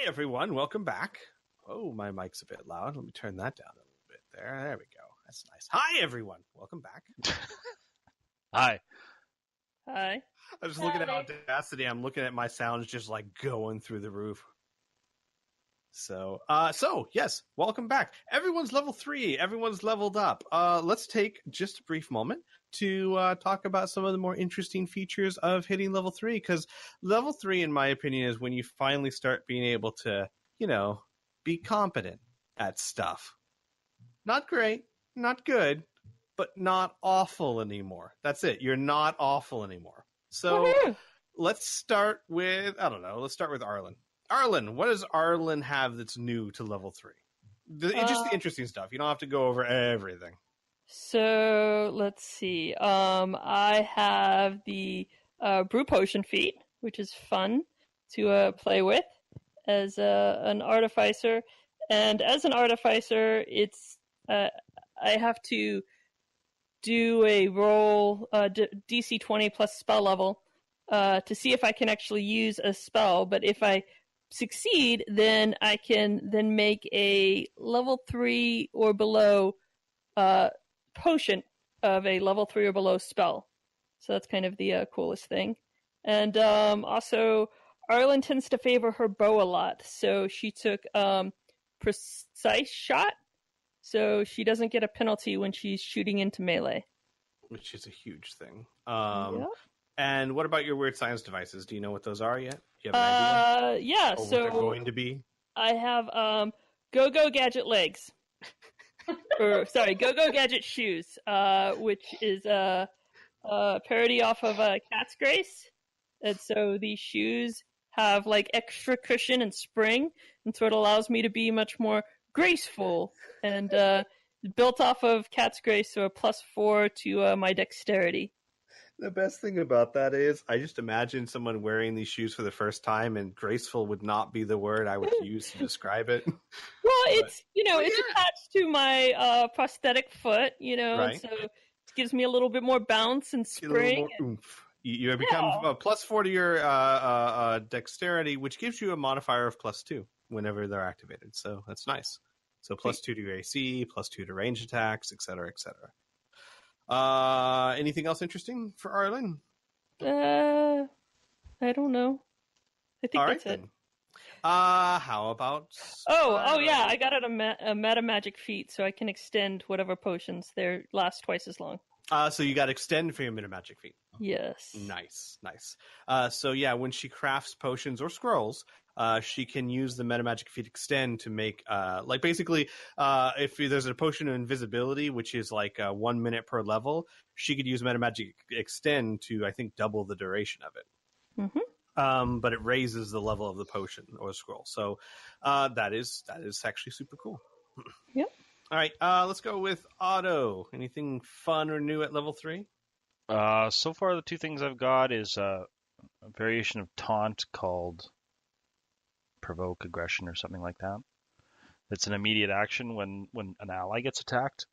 everyone. Welcome back. Oh, my mic's a bit loud. Let me turn that down a little bit there. There we go. That's nice. Hi, everyone. Welcome back. Hi. Hi. I'm just looking at Audacity. I'm looking at my sounds just like going through the roof. So yes, welcome back. Everyone's level 3. Everyone's leveled up. Let's take just a brief moment to talk about some of the more interesting features of hitting level 3, because level 3, in my opinion, is when you finally start being able to, be competent at stuff. Not great, not good, but not awful anymore. That's it. You're not awful anymore. So let's start with, let's start with Arlen. Arlen, what does Arlen have that's new to level 3? Just the interesting stuff. You don't have to go over everything. So let's see. I have the brew potion feat, which is fun to play with as an artificer. And as an artificer, it's I have to do a roll DC 20 plus spell level to see if I can actually use a spell. But if I succeed, then I can then make a level 3 or below potion of a level 3 or below spell. So that's kind of the coolest thing. And also, Arlen tends to favor her bow a lot, so she took precise shot, so she doesn't get a penalty when she's shooting into melee. Which is a huge thing. Yep. And what about your weird science devices? Do you know what those are yet? Do you have an idea? Yeah, or so what they're going to be? I have Go-Go Gadget legs. Go-Go Gadget shoes, which is a parody off of Cat's Grace. And so these shoes have like extra cushion and spring, and so it allows me to be much more graceful and built off of Cat's Grace, so a +4 to my dexterity. The best thing about that is I just imagine someone wearing these shoes for the first time, and graceful would not be the word I would use to describe it. Well, it's attached to my prosthetic foot, right. so it gives me a little bit more bounce and spring. A little more oomph. You become a +4 to your dexterity, which gives you a modifier of +2 whenever they're activated. So that's nice. So +2 to your AC, +2 to range attacks, etc., etc. Anything else interesting for Arlen? I don't know. I think that's it. How about? Oh yeah, I got it a meta magic feat, so I can extend whatever potions. They last twice as long. So you got extend for your meta magic feat. Yes. Nice. So yeah, when she crafts potions or scrolls, she can use the meta magic feat extend to make if there's a potion of invisibility, which is like 1 minute per level, she could use meta magic extend to, I think, double the duration of it. Mm-hmm. But it raises the level of the potion or scroll. So that is actually super cool. Yep. All right, let's go with Otto. Anything fun or new at level 3? So far, the two things I've got is a variation of taunt called provoke aggression or something like that. It's an immediate action when an ally gets attacked.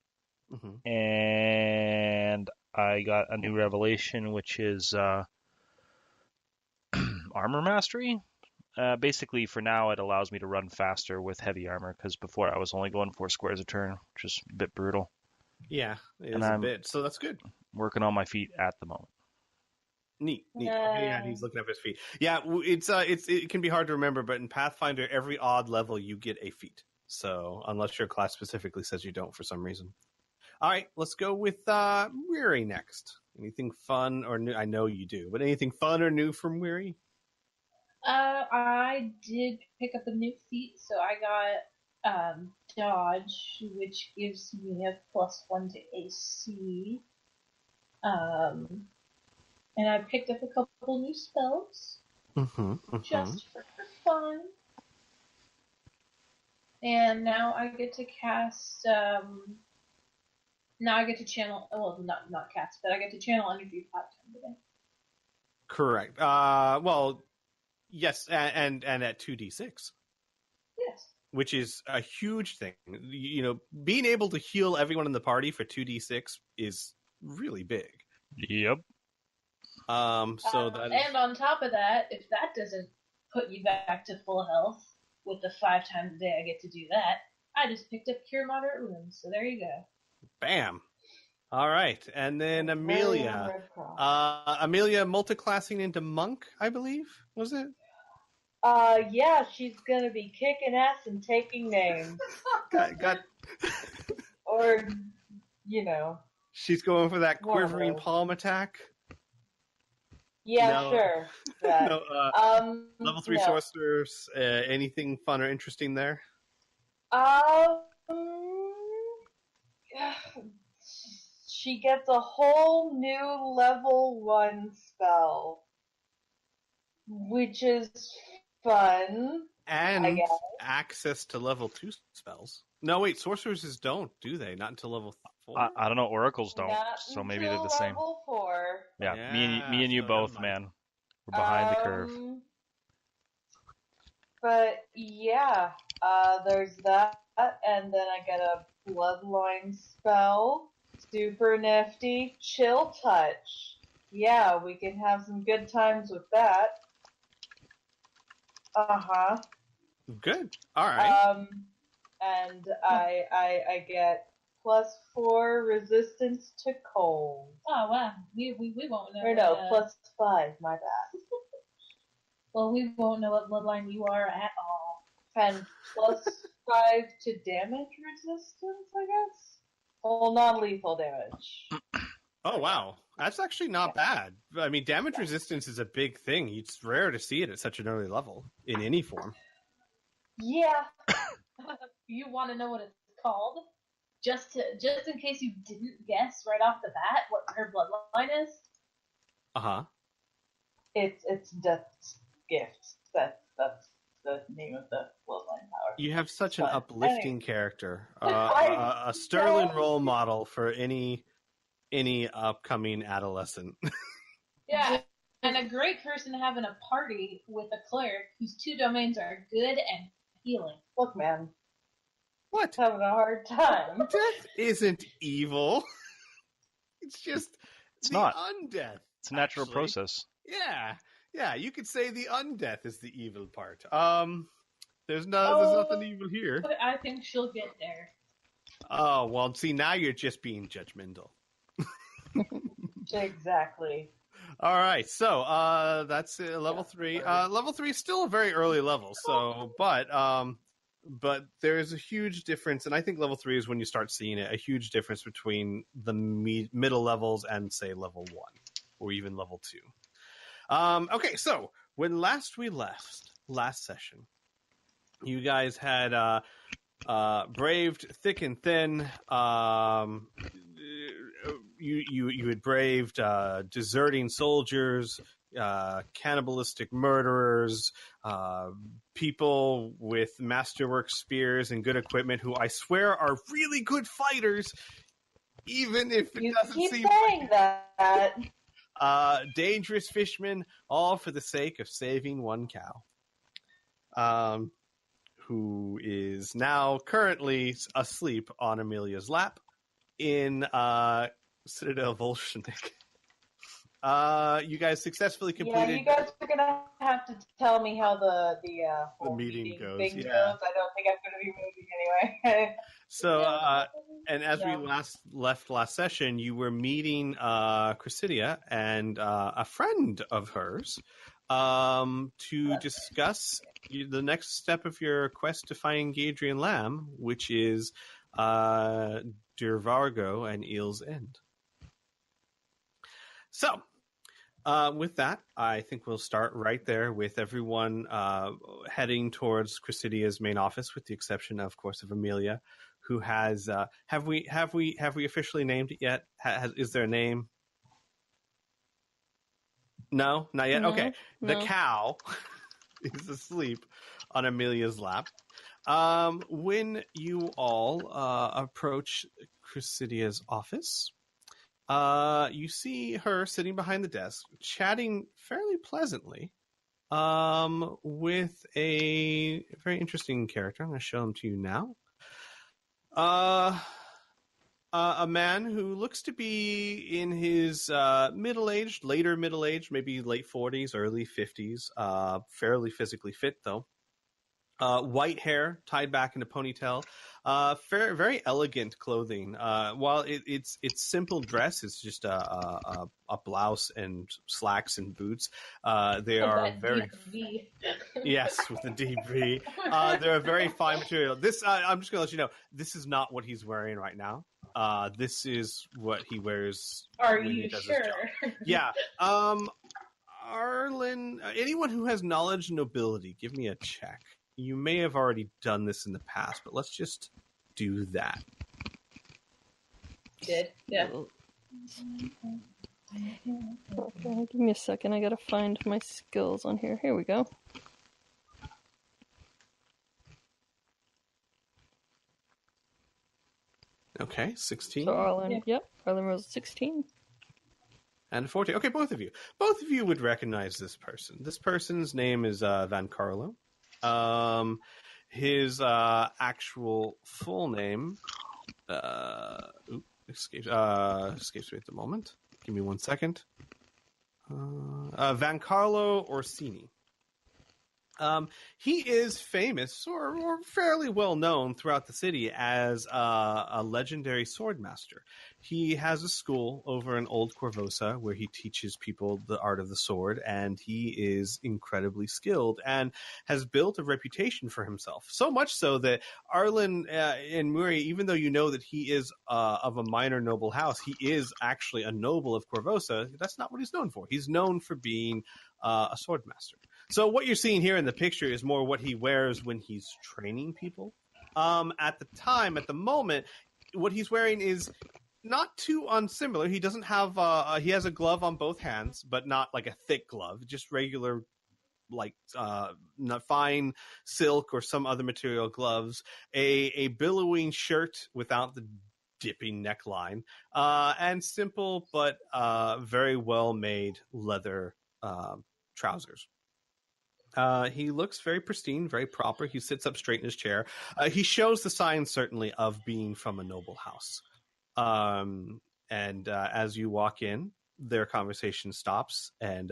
Mm-hmm. And I got a new revelation, which is armor mastery. Basically, for now, it allows me to run faster with heavy armor, because before I was only going 4 squares a turn, which is a bit brutal. Yeah, it is a bit. So that's good. Working on my feet at the moment. Neat. Yeah, he's looking up his feet. Yeah, it can be hard to remember, but in Pathfinder, every odd level you get a feat. So unless your class specifically says you don't for some reason. All right, let's go with Miri next. Anything fun or new? I know you do, but anything fun or new from Miri? I did pick up a new feat, so I got dodge, which gives me a +1 to AC. And I picked up a couple new spells, just for fun. And now I get to cast. Now I get to channel. Well, not cast, but I get to channel energy 5 times a day. Correct. Well, yes, and at 2d6. Yes. Which is a huge thing. Being able to heal everyone in the party for 2d6 is really big. Yep. So that and on top of that, if that doesn't put you back to full health, with the 5 times a day I get to do that, I just picked up Cure Moderate Wounds. So there you go. Bam. All right, and then Amelia. Red Cross. Amelia multiclassing into monk, I believe, was it? Yeah, she's gonna be kicking ass and taking names. Got. Or, you know. She's going for that One of quivering those. palm attack. Yeah, No. sure. That. No, level 3 no. sorcerers. Anything fun or interesting there? She gets a whole new level 1 spell, which is fun. I And guess. access to level 2 spells. No, wait, sorceresses don't, do they? Not until level 4? I don't know. Oracles don't, Not so maybe they're until the same. Level 4. Yeah, Yeah, me and you so both, never mind. man. We're behind the curve. But yeah, there's that, and then I get a Bloodline spell. Super nifty. Chill Touch. Yeah, we can have some good times with that. Uh-huh. Good. All right. And I get +4 resistance to cold. Oh, wow. We won't know. Or no, +5, my bad. Well, we won't know what bloodline you are at all. And +5 to damage resistance, I guess? Well, non-lethal damage. Oh, wow. That's actually not bad. I mean, damage resistance is a big thing. It's rare to see it at such an early level in any form. Yeah. You want to know what it's called? Just in case you didn't guess right off the bat what her bloodline is? Uh-huh. It's Death's Gift. That's the name of the bloodline power. You have such an But uplifting character. I A sterling know. role model for any upcoming adolescent. Yeah. And a great person to have in a party with a cleric whose 2 domains are good and healing. Look, man, What? having a hard time. Death isn't evil. It's just It's the not. undeath. It's a natural actually. process. Yeah. You could say the undeath is the evil part. There's nothing evil here. But I think she'll get there. Oh well, see now you're just being judgmental. Exactly. All right, so that's level 3. Level 3 is still a very early level, so but there is a huge difference, and I think level 3 is when you start seeing it. A huge difference between the middle levels and say level 1 or even level 2. Okay, so when we left last session, you guys had braved thick and thin. You had braved deserting soldiers, cannibalistic murderers, people with masterwork spears and good equipment who I swear are really good fighters, even if it You doesn't keep seem saying that. dangerous fishermen, all for the sake of saving one cow, who is now currently asleep on Amelia's lap in Citadel Volshenik. You guys successfully completed. Yeah, you guys are gonna have to tell me how the whole meeting goes, thing yeah. goes. I don't think I'm gonna be moving anyway. So, and as Yeah. we left last session, you were meeting Chrysidia and a friend of hers to discuss the next step of your quest to find Gadrian Lamb, which is Durvargo and Eel's End. So, with that, I think we'll start right there with everyone heading towards Chrysidia's main office, with the exception, of course, of Amelia, who has. Have we officially named it yet? Is there a name? No, not yet. No, Okay, the no. cow is asleep on Amelia's lap. When you all approach Chrysidia's office, you see her sitting behind the desk, chatting fairly pleasantly with a very interesting character. I'm going to show him to you now. A man who looks to be in his later middle-aged, maybe late 40s, early 50s, fairly physically fit, though. White hair tied back in a ponytail. Very elegant clothing. While it's simple dress, it's just a blouse and slacks and boots. They are That very deep V. yes, with the deep V. They're a very fine material. This I'm just gonna let you know. This is not what he's wearing right now. This is what he wears. Are when he you does his job. sure? Yeah. Arlen, anyone who has knowledge and nobility, give me a check. You may have already done this in the past, but let's just do that. Did. Yeah. Okay, give me a second. I gotta find my skills on here. Here we go. Okay, 16 So Arlen, Yeah. yep, Arlen rolls 16. and 14. Okay, both of you. Both of you would recognize this person. This person's name is Van Carlo. His actual full name escapes me at the moment. Give me 1 second. Van Carlo Orsini. He is famous or fairly well known throughout the city as a legendary sword master. He has a school over in Old Corvosa where he teaches people the art of the sword, and he is incredibly skilled and has built a reputation for himself. So much so that Arlen and Miri, even though you know that he is of a minor noble house, he is actually a noble of Corvosa. That's not what he's known for. He's known for being a sword master. So what you're seeing here in the picture is more what he wears when he's training people. At the moment, what he's wearing is not too unsimilar. He doesn't have he has a glove on both hands, but not like a thick glove, just regular like not fine silk or some other material gloves, a billowing shirt without the dipping neckline, and simple but very well made leather trousers. He looks very pristine, very proper. He sits up straight in his chair. He shows the signs, certainly, of being from a noble house. And as you walk in, their conversation stops, and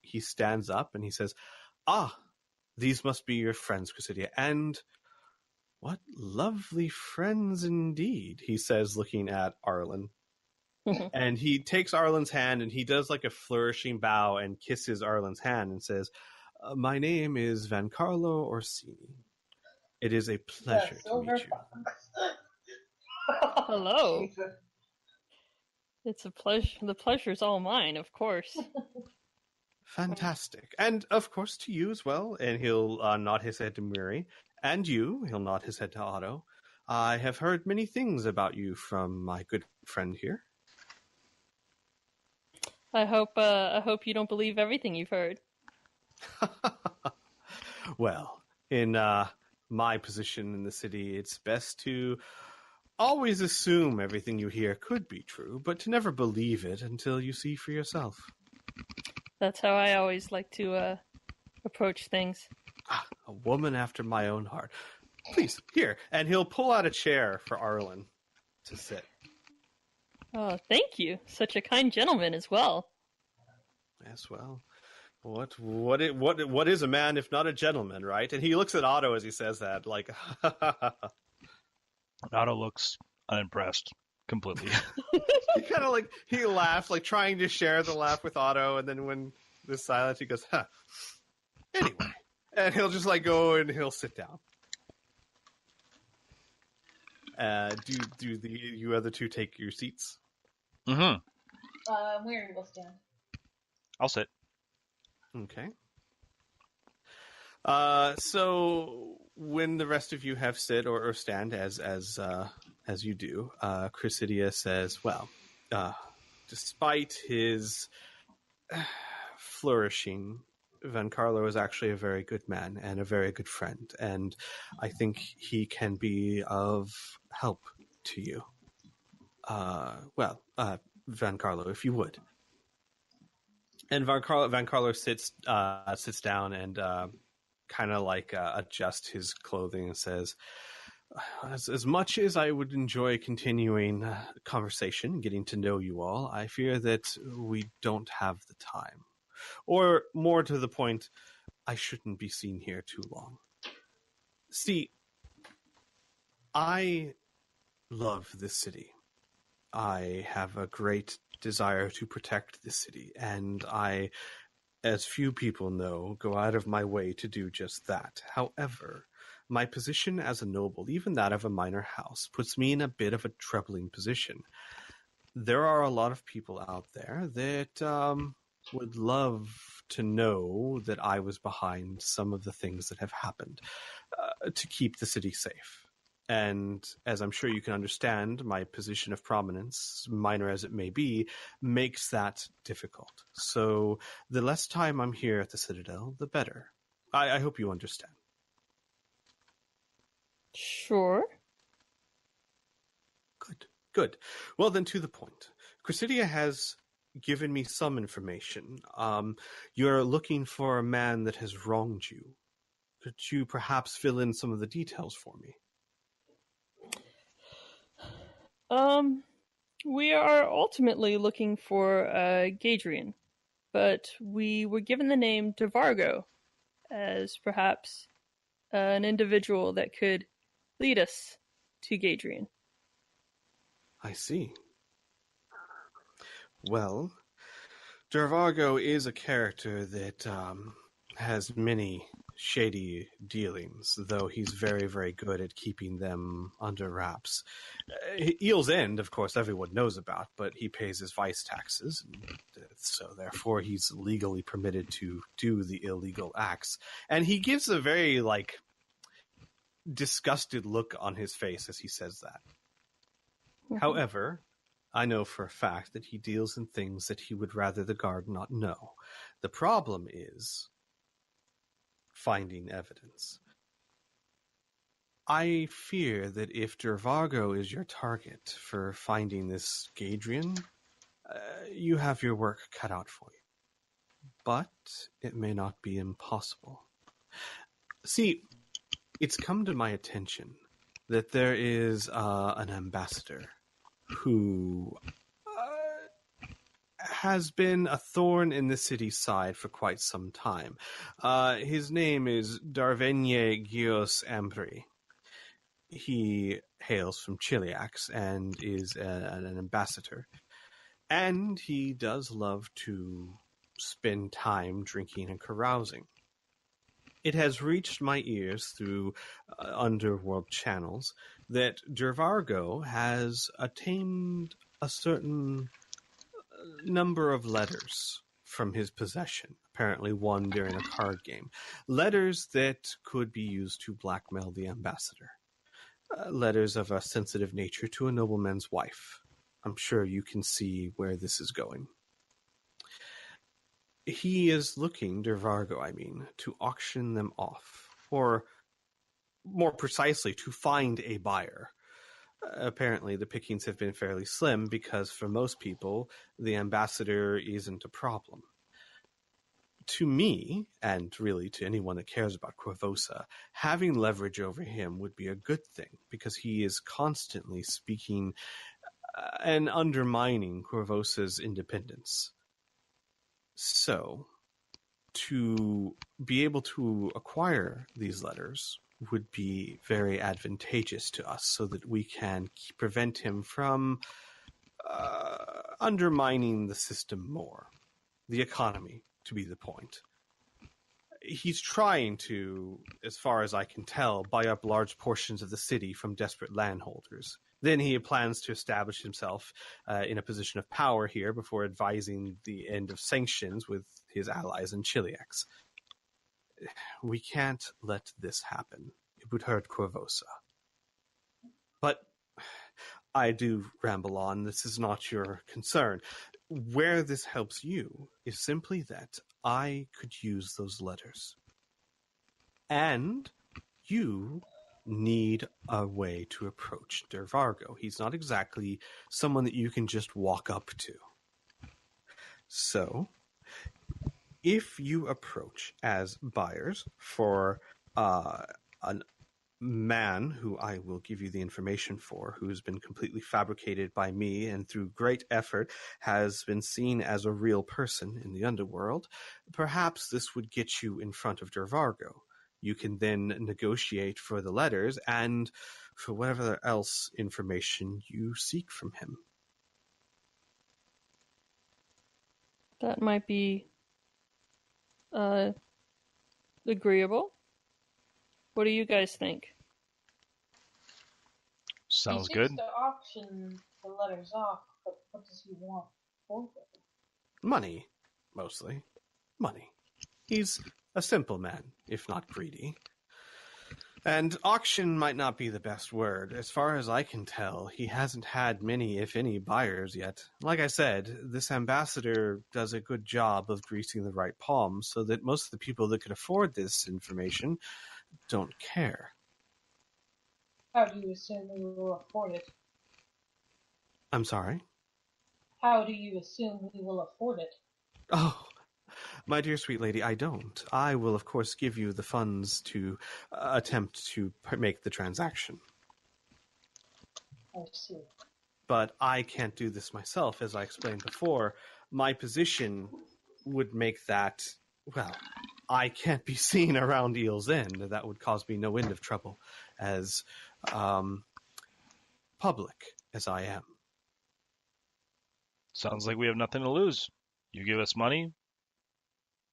he stands up and he says, "Ah, these must be your friends, Chrysidia. And what lovely friends indeed," he says, looking at Arlen. And he takes Arlen's hand and he does like a flourishing bow and kisses Arlen's hand and says, "My name is Van Carlo Orsini. It is a pleasure to meet you." Hello. Jesus. It's a pleasure. The pleasure's all mine, of course. Fantastic. And of course to you as well. And he'll nod his head to Miri. And you, he'll nod his head to Otto. "I have heard many things about you from my good friend here." I hope you don't believe everything you've heard. Well, in my position in the city, it's best to always assume everything you hear could be true, but to never believe it until you see for yourself. That's how I always like to approach things. A woman after my own heart. Please, here. And he'll pull out a chair for Arlen to sit. Oh, thank you. Such a kind gentleman as well. Yes, well, what is a man if not a gentleman, right? And he looks at Otto as he says that, like, Otto looks unimpressed completely. he kind of like, he laughs, like trying to share the laugh with Otto, and then when there's silence, he goes, "Huh. Anyway," and he'll just like go and he'll sit down. Do you other two take your seats? Mm-hmm. Miri will stand. I'll sit. Okay. So when the rest of you have sit or stand as you do, Chrysidia says, "Well, despite his flourishing, Van Carlo is actually a very good man and a very good friend, and I think he can be of help to you. Van Carlo, if you would." And Van Carlo sits down and kind of like adjusts his clothing and says, as much as I would enjoy continuing conversation, getting to know you all, I fear that we don't have the time. Or more to the point, I shouldn't be seen here too long." See, I love this city. I have a great desire to protect this city, and I, as few people know, go out of my way to do just that. However, my position as a noble, even that of a minor house, puts me in a bit of a troubling position. There are a lot of people out there that would love to know that I was behind some of the things that have happened to keep the city safe. And as I'm sure you can understand, my position of prominence, minor as it may be, makes that difficult. So the less time I'm here at the Citadel, the better. I hope you understand. Sure. Good. Well, then, to the point. Chrysidia has given me some information. You're looking for a man that has wronged you. Could you perhaps fill in some of the details for me? We are ultimately looking for Gadrian, but we were given the name Devargo as perhaps an individual that could lead us to Gadrian. I see. Well, Devargo is a character that has many shady dealings, though he's very, very good at keeping them under wraps. Eel's End, of course, everyone knows about, but he pays his vice taxes, and so therefore he's legally permitted to do the illegal acts. And he gives a very, disgusted look on his face as he says that. However, I know for a fact that he deals in things that he would rather the guard not know. The problem is finding evidence. I fear that if Devargo is your target for finding this Gadrian, you have your work cut out for you. But it may not be impossible. See, it's come to my attention that there is an ambassador who has been a thorn in the city's side for quite some time. His name is Darvenye Gios Ambri. He hails from Chiliax and is an ambassador. And he does love to spend time drinking and carousing. It has reached my ears through underworld channels that Devargo has attained a certain number of letters from his possession, apparently won during a card game. Letters that could be used to blackmail the ambassador. Letters of a sensitive nature to a nobleman's wife. I'm sure you can see where this is going. He is looking, Devargo, to auction them off, or more precisely, to find a buyer. Apparently, the pickings have been fairly slim because for most people, the ambassador isn't a problem. To me, and really to anyone that cares about Corvosa, having leverage over him would be a good thing because he is constantly speaking and undermining Corvosa's independence. So, to be able to acquire these letters would be very advantageous to us so that we can prevent him from undermining the system more. The economy, to be the point. He's trying to, as far as I can tell, buy up large portions of the city from desperate landholders. Then he plans to establish himself in a position of power here before advising the end of sanctions with his allies in Chiliax. We can't let this happen. It would hurt Corvosa. But I do ramble on. This is not your concern. Where this helps you is simply that I could use those letters. And you need a way to approach Devargo. He's not exactly someone that you can just walk up to. So, if you approach as buyers for a man who I will give you the information for, who has been completely fabricated by me and through great effort has been seen as a real person in the underworld, perhaps this would get you in front of Devargo. you can then negotiate for the letters and for whatever else information you seek from him. That might be agreeable. What do you guys think? Sounds he good. seems to auction the letters off, but what does he want for them? Money, mostly. Money. He's a simple man, if not greedy. And auction might not be the best word. As far as I can tell, he hasn't had many, if any, buyers yet. Like I said, this ambassador does a good job of greasing the right palms so that most of the people that could afford this information don't care. How do you assume we will afford it? I'm sorry? How do you assume we will afford it? Oh, my dear sweet lady, I don't. I will, of course, give you the funds to attempt to make the transaction. I see. But I can't do this myself, as I explained before. My position would make that, well, I can't be seen around Eel's End. That would cause me no end of trouble, as public as I am. Sounds like we have nothing to lose. You give us money,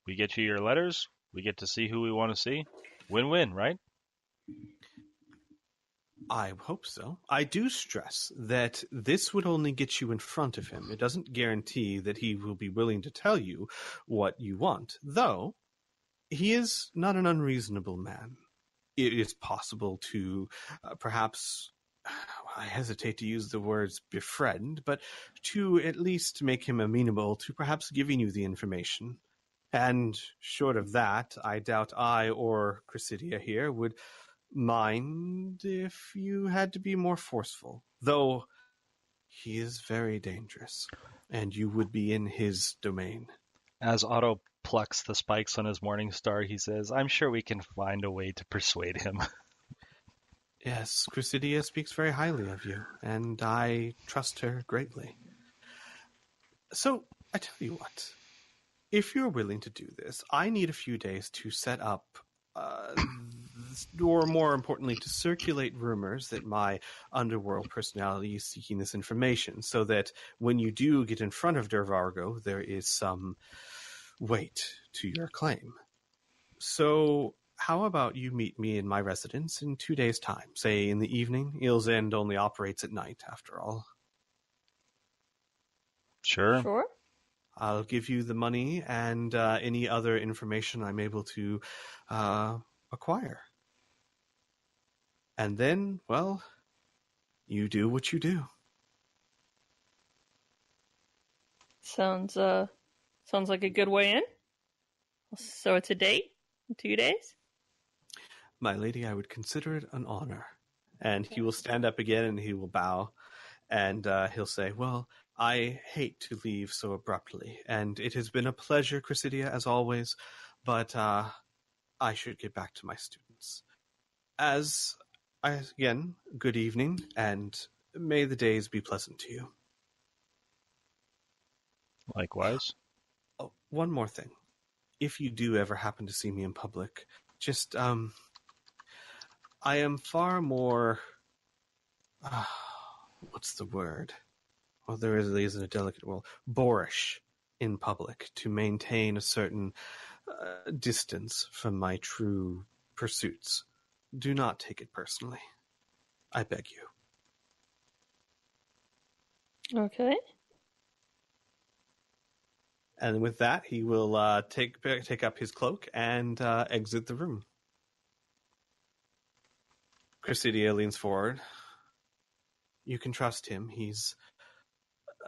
we get you your letters, we get to see who we want to see. Win-win, right? I hope so. I do stress that this would only get you in front of him. It doesn't guarantee that he will be willing to tell you what you want, though he is not an unreasonable man. It is possible to perhaps, I hesitate to use the words befriend, but to at least make him amenable to perhaps giving you the information. And short of that, I doubt I or Chrysidia here would mind if you had to be more forceful, though he is very dangerous, and you would be in his domain. As Otto plucks the spikes on his morning star, he says, I'm sure we can find a way to persuade him. Yes, Chrysidia speaks very highly of you, and I trust her greatly. So, I tell you what, if you're willing to do this, I need a few days to set up or more importantly, to circulate rumors that my underworld personality is seeking this information, so that when you do get in front of Dervargo, there is some weight to your claim. So, how about you meet me in my residence in 2 days' time, say in the evening? Eel's End only operates at night, after all. Sure. Sure. I'll give you the money and any other information I'm able to acquire. And then, well, you do what you do. Sounds like a good way in. So it's a date in 2 days? My lady, I would consider it an honor. And he will stand up again and he will bow. And he'll say, well, I hate to leave so abruptly. And it has been a pleasure, Chrysidia, as always. But I should get back to my students. Again, good evening, and may the days be pleasant to you. Likewise. Oh, one more thing. If you do ever happen to see me in public, just, I am far more, what's the word? Well, there really isn't a delicate word. Boorish in public to maintain a certain distance from my true pursuits. Do not take it personally. I beg you. Okay. And with that, he will take up his cloak and exit the room. Chrysidia leans forward. You can trust him. He's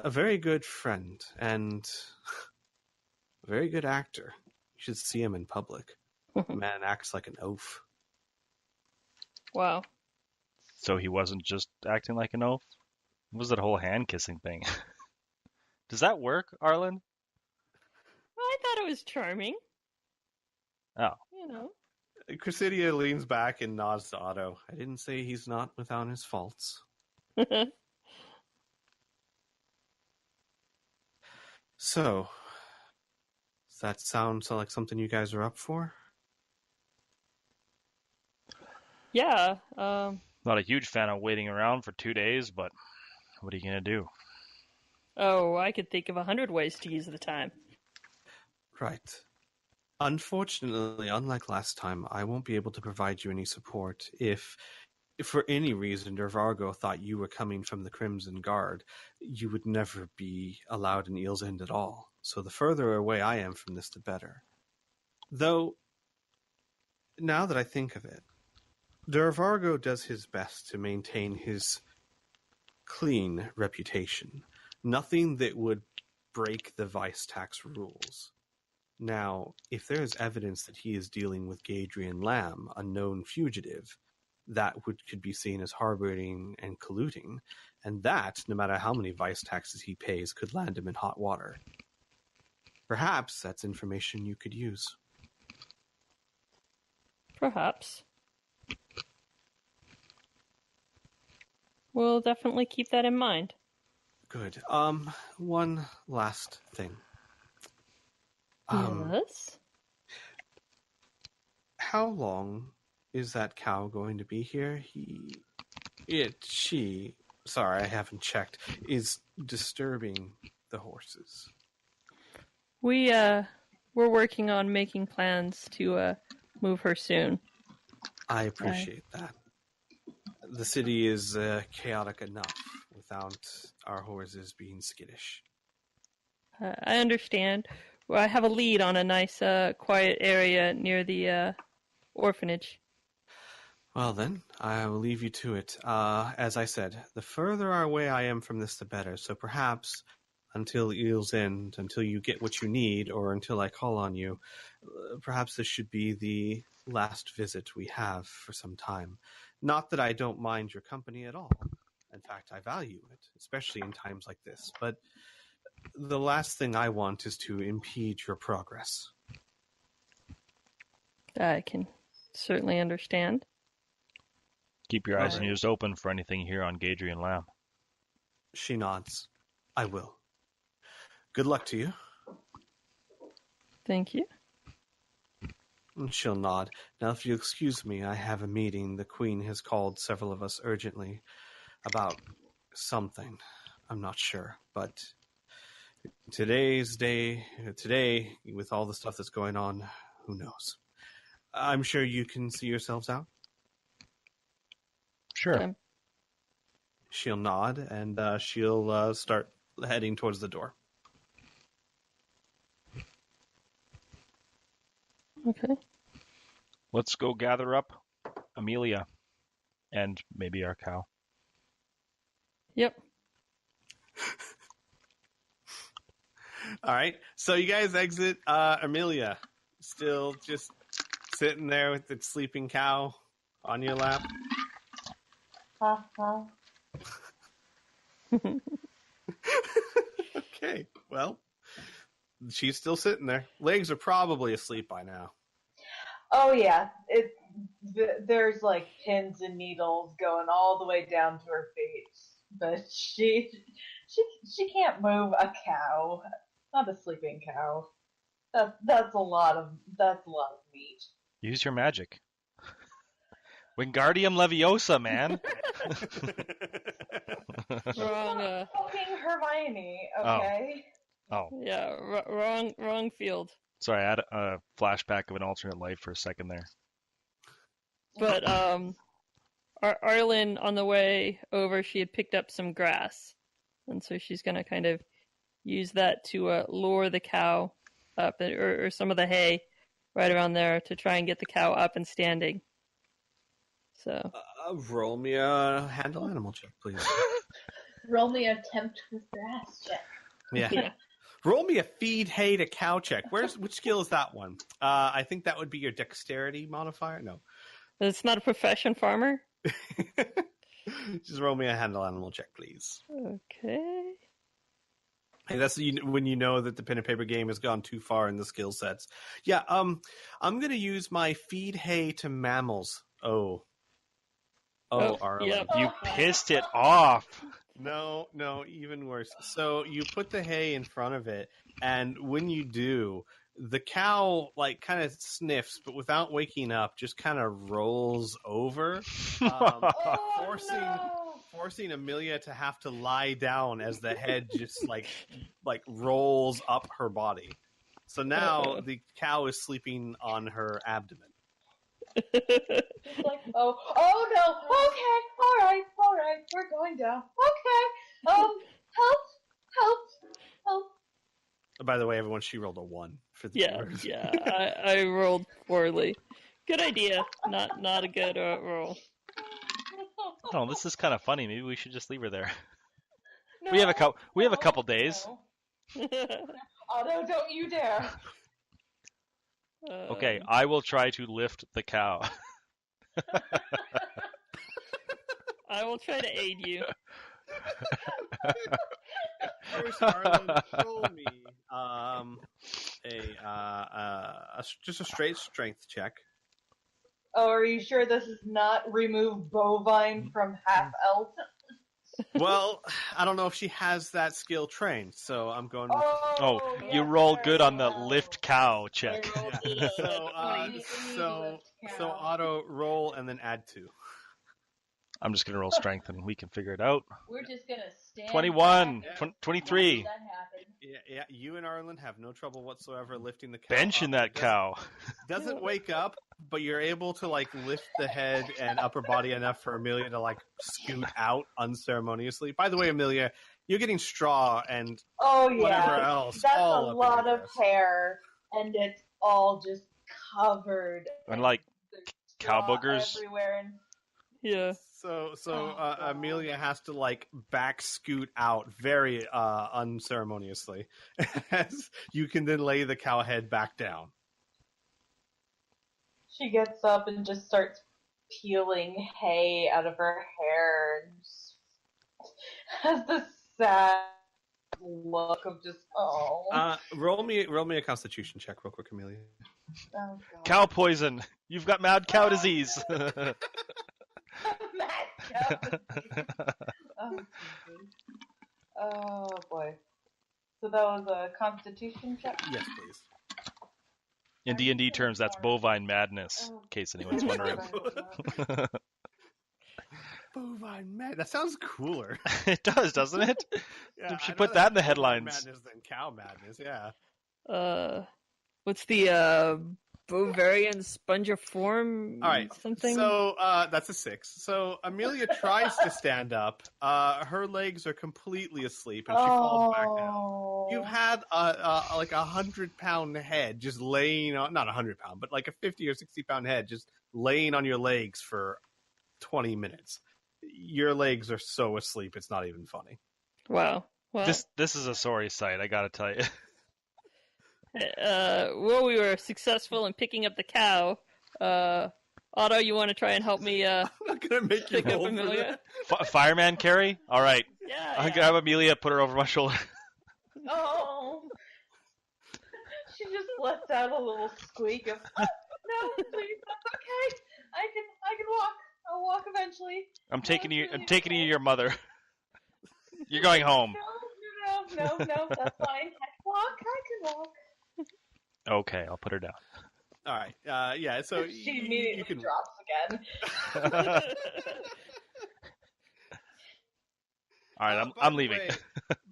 a very good friend and a very good actor. You should see him in public. The man acts like an oaf. Wow. So he wasn't just acting like an oaf? What was that whole hand kissing thing? Does that work, Arlen? Well, I thought it was charming. Oh. You know. Chrysidia leans back and nods to Otto. I didn't say he's not without his faults. So, does that sound like something you guys are up for? Yeah. Not a huge fan of waiting around for 2 days, but what are you gonna do? Oh, I could think of 100 ways to use the time. Right. Unfortunately, unlike last time, I won't be able to provide you any support if for any reason Dervargo thought you were coming from the Crimson Guard. You would never be allowed in Eel's End at all. So the further away I am from this, the better. Though, now that I think of it, Dervargo does his best to maintain his clean reputation. Nothing that would break the vice tax rules. Now, if there is evidence that he is dealing with Gadrian Lamb, a known fugitive, that could be seen as harboring and colluding, and that, no matter how many vice taxes he pays, could land him in hot water. Perhaps that's information you could use. Perhaps. We'll definitely keep that in mind. Good. One last thing. Yes? How long is that cow going to be here? She, sorry, I haven't checked, is disturbing the horses. We're working on making plans to move her soon. I appreciate that. The city is chaotic enough without our horses being skittish. I understand. Well, I have a lead on a nice, quiet area near the orphanage. Well then, I will leave you to it. As I said, the further away I am from this, the better. So perhaps until Eel's End, until you get what you need, or until I call on you, perhaps this should be the last visit we have for some time. Not that I don't mind your company at all. In fact, I value it, especially in times like this. But the last thing I want is to impede your progress. I can certainly understand. Keep your eyes and ears open for anything here on Gadrian Lamb. She nods. I will. Good luck to you. Thank you. And she'll nod. Now, if you'll excuse me, I have a meeting. The Queen has called several of us urgently about something. I'm not sure, but today's day, today, with all the stuff that's going on, who knows? I'm sure you can see yourselves out. Sure. She'll nod, and she'll start heading towards the door. Okay. Let's go gather up Amelia and maybe our cow. Yep. All right. So you guys exit Amelia, still just sitting there with the sleeping cow on your lap. Okay. Well, she's still sitting there. Legs are probably asleep by now. Oh yeah, there's like pins and needles going all the way down to her feet, but she can't move a cow, not a sleeping cow. That's a lot of meat. Use your magic. Wingardium Leviosa, man. Wrong. Fucking Hermione, okay? Oh. Yeah, wrong field. Sorry, I had a flashback of an alternate life for a second there. But Arlen, on the way over, she had picked up some grass, and so she's gonna kind of use that to lure the cow up, or some of the hay right around there to try and get the cow up and standing. So roll me a handle animal check, please. Roll me a tempt with grass check. Yeah. Roll me a feed hay to cow check. Which skill is that one? I think that would be your dexterity modifier. No. it's not a profession farmer. Just roll me a handle animal check, please. Okay. Hey, that's when you know that the pen and paper game has gone too far in the skill sets. Yeah, I'm going to use my feed hay to mammals. Oh, Arlen. Yep. You pissed it off. No, even worse. So you put the hay in front of it, and when you do, the cow like kind of sniffs, but without waking up, just kind of rolls over, forcing Amelia to have to lie down as the head just like rolls up her body. So now the cow is sleeping on her abdomen. It's like, oh no, okay, all right, we're going down. Okay, help. By the way, everyone, she rolled a 1 for the viewers. Yeah, I rolled poorly. Good idea, not a good roll. No, this is kind of funny. Maybe we should just leave her there. No, We have a couple days. No. Otto, don't you dare. Okay, I will try to lift the cow. I will try to aid you. First, Arlen, roll me just a straight strength check. Oh, are you sure this is not remove bovine from half elf? Well, I don't know if she has that skill trained, so I'm going with... Oh, yes, you rolled there good you on the go. lift cow check. I rolled Yeah. the 20. So Otto, roll and then add 2. I'm just going to roll strength and we can figure it out. We're just gonna stand 21, back Yeah. and 23. watch that happen. Yeah, you and Arlen have no trouble whatsoever lifting the cow. Benching up. that It cow. doesn't wake up, but you're able to like lift the head and upper body enough for Amelia to like scoot out unceremoniously. By the way, Amelia, you're getting straw and Oh whatever yeah, else. that's a all up in lot your of dress. hair, and it's all just covered. And like there's cow straw boogers? everywhere. And Yeah. So God. Amelia has to like back scoot out very unceremoniously, as you can then lay the cow head back down. she gets up and just starts peeling hay out of her hair, and just has this sad look of just Roll me a Constitution check real quick, Amelia. oh God. Cow poison. You've got mad cow disease. Oh boy. So that was a Constitution check. Yes, please. In D&D terms, that's bovine madness, in case anyone's wondering. Bovine madness. That sounds cooler. It does, doesn't it? Yeah, Should I'd put rather that in the have bovine headlines. Madness than cow madness. Yeah. What's the Bavarian spongiform? All right. Something. So that's a 6. So Amelia tries to stand up. Her legs are completely asleep, and she falls back down. You've had like 100-pound head just laying on, not 100-pound, but like a 50 or 60-pound head just laying on your legs for 20 minutes. Your legs are so asleep, it's not even funny. Wow. Well, This is a sorry sight, I gotta tell you. well, we were successful in picking up the cow. Otto, you want to try and help me I'm not gonna make you pick up roll for Amelia? that. Fireman carry? All right. Yeah. I'll grab Amelia, put her over my shoulder. Oh. She just lets out a little squeak of no, please, that's okay. I can walk. I'll walk eventually. I'm taking you to your mother. You're going home. No, that's fine. I can walk. Okay, I'll put her down. All right. Yeah. So She you immediately can. drops again. All right, By I'm the leaving. way-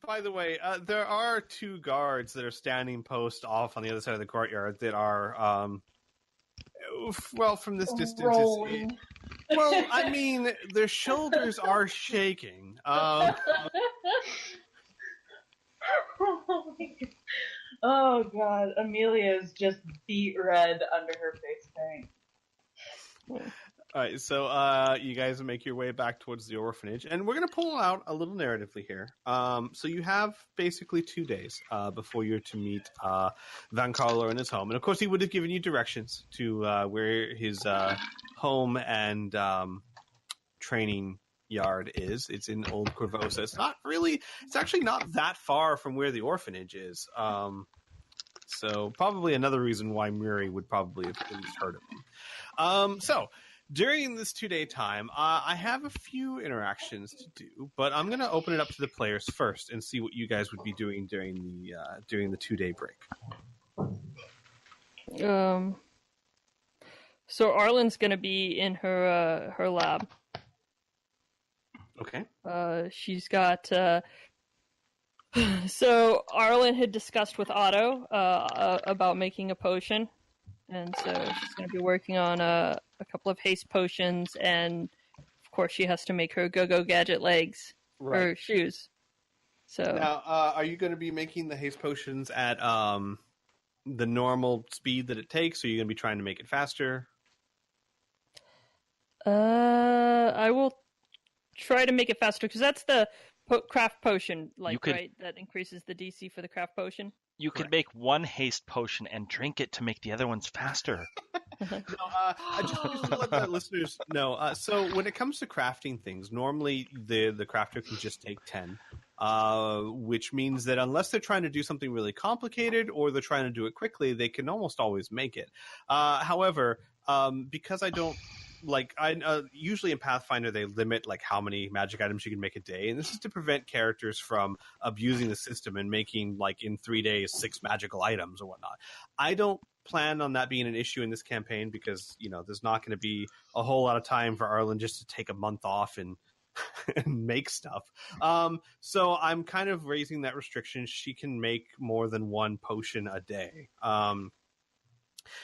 By the way, there are 2 guards that are standing post off on the other side of the courtyard that are, well, from this distance. Rolling. Well, I mean, their shoulders are shaking. Oh God, Amelia is just beat red under her face paint. All right, so you guys make your way back towards the orphanage, and we're going to pull out a little narratively here. So you have basically 2 days before you're to meet Van Carlo in his home, and of course he would have given you directions to where his home and training yard is. It's in Old Corvosa. It's actually not that far from where the orphanage is. So probably another reason why Miri would probably have at least heard of him. So during this 2-day time, I have a few interactions to do, but I'm going to open it up to the players first and see what you guys would be doing during the 2-day break. So Arlen's gonna be in her lab. Okay. She's got. So Arlen had discussed with Otto about making a potion, and so she's going to be working on a couple of haste potions, and of course she has to make her go-go gadget legs or shoes. So now, are you going to be making the haste potions at the normal speed that it takes, or are you going to be trying to make it faster? I will try to make it faster because that's the craft potion, right? That increases the DC for the craft potion. You could make one haste potion and drink it to make the other ones faster. Just to let the listeners know. So when it comes to crafting things, normally the crafter can just take 10, which means that unless they're trying to do something really complicated or they're trying to do it quickly, they can almost always make it. However, because I don't usually in Pathfinder they limit like how many magic items you can make a day, and this is to prevent characters from abusing the system and making like in 3 days 6 magical items or whatnot. I don't plan on that being an issue in this campaign because there's not going to be a whole lot of time for Arlen just to take a month off and make stuff. So I'm kind of raising that restriction. She can make more than one potion a day.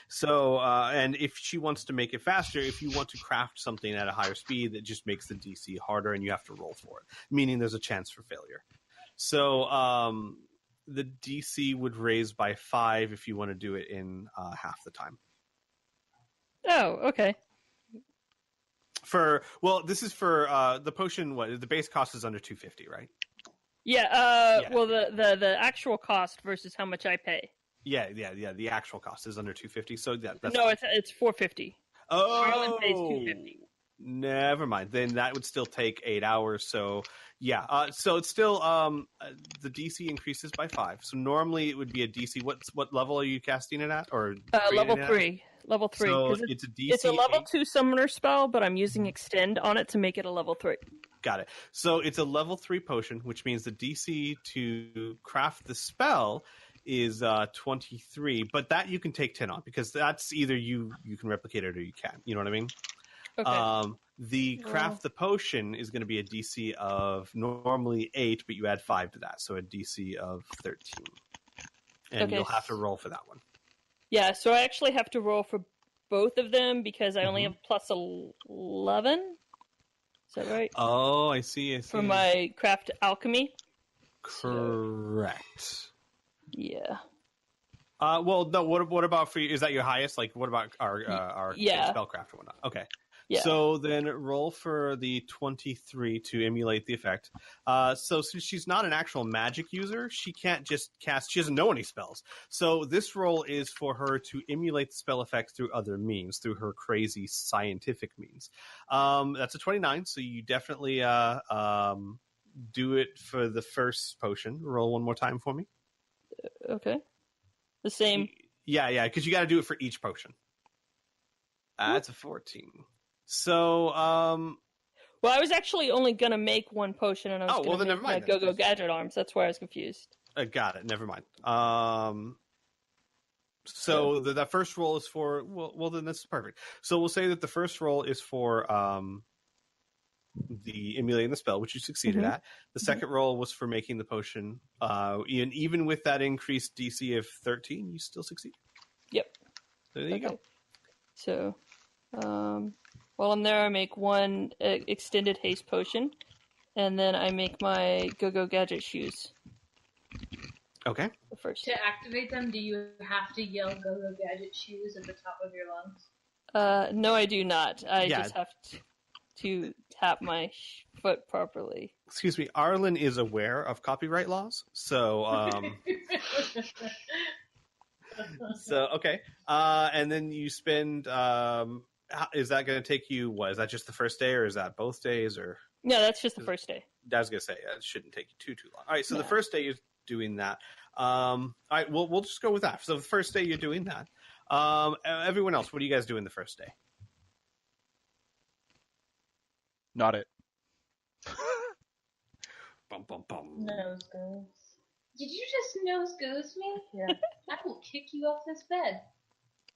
So, and if she wants to make it faster, if you want to craft something at a higher speed, that just makes the DC harder and you have to roll for it, meaning there's a chance for failure. So, the DC would raise by 5 if you want to do it in half the time. Oh, okay. This is for the potion. What the base cost is under 250, right? Yeah. Well, the actual cost versus how much I pay. Yeah. The actual cost is under 250. So that's no, it's 450. Oh, Arlen pays 250. Never mind. Then that would still take 8 hours. So yeah. So it's still the DC increases by 5. So normally it would be a DC. What level are you casting it at? Or level 3. Level 3. So it's a DC. It's a level 2 summoner spell, but I'm using extend on it to make it a level 3. Got it. So it's a level 3 potion, which means the DC to craft the spell is 23, but that you can take 10 on because that's either you can replicate it or you can't. You know what I mean? Okay. The craft the potion is going to be a DC of normally 8, but you add 5 to that, so a DC of 13. And you'll have to roll for that one. Yeah, so I actually have to roll for both of them because I only have plus 11. Is that right? Oh, I see. For my craft alchemy. Correct. Yeah. Well, no. What about for you? Is that your highest? Like, what about our spellcraft or whatnot? Okay. Yeah. So then roll for the 23 to emulate the effect. So since she's not an actual magic user, she can't just cast. She doesn't know any spells. So this roll is for her to emulate the spell effect through other means, through her crazy scientific means. That's a 29. So you definitely do it for the first potion. Roll one more time for me. Okay. The same. Yeah, because you got to do it for each potion. That's a 14. So, well, I was actually only gonna make one potion, and I was then never mind. My go-go gadget arms. That's why I was confused. Got it. Never mind. So that first roll is for well, then that's perfect. So we'll say that the first roll is for the emulating the spell, which you succeeded at. The second roll was for making the potion. And even with that increased DC of 13, you still succeed. Yep. So there you go. So, while I'm there, I make one extended haste potion, and then I make my go-go gadget shoes. Okay. The first. To activate them, do you have to yell "Go-Go Gadget Shoes" at the top of your lungs? No, I do not. I just have to tap my foot properly. Excuse me. Arlen is aware of copyright laws, so so okay. And then you spend. Is that going to take you? What is that? Just the first day, or is that both days? Or no, that's just the first day. I was going to say it shouldn't take you too long. All right, so the first day you're doing that. All right, we'll just go with that. So the first day you're doing that. Everyone else, what do you guys do in the first day? Not it. Bum, bum, bum. Nose goes. Did you just nose goes me? Yeah. I will kick you off this bed.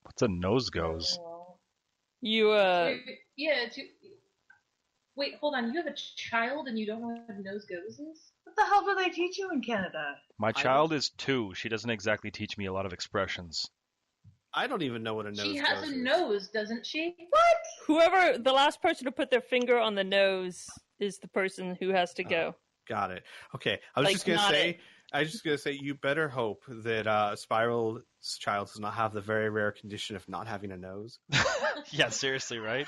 What's a nose goes? You Wait, hold on. You have a child and you don't know what a nose goes is? What the hell do they teach you in Canada? My child is 2. She doesn't exactly teach me a lot of expressions. I don't even know what a nose She goes has a is. nose, doesn't she? whoever the last person to put their finger on the nose is the person who has to go. Got it. Okay. I was Like, just gonna not say. it. I was just gonna say, you better hope that Spiral's child does not have the very rare condition of not having a nose. Yeah, seriously, right?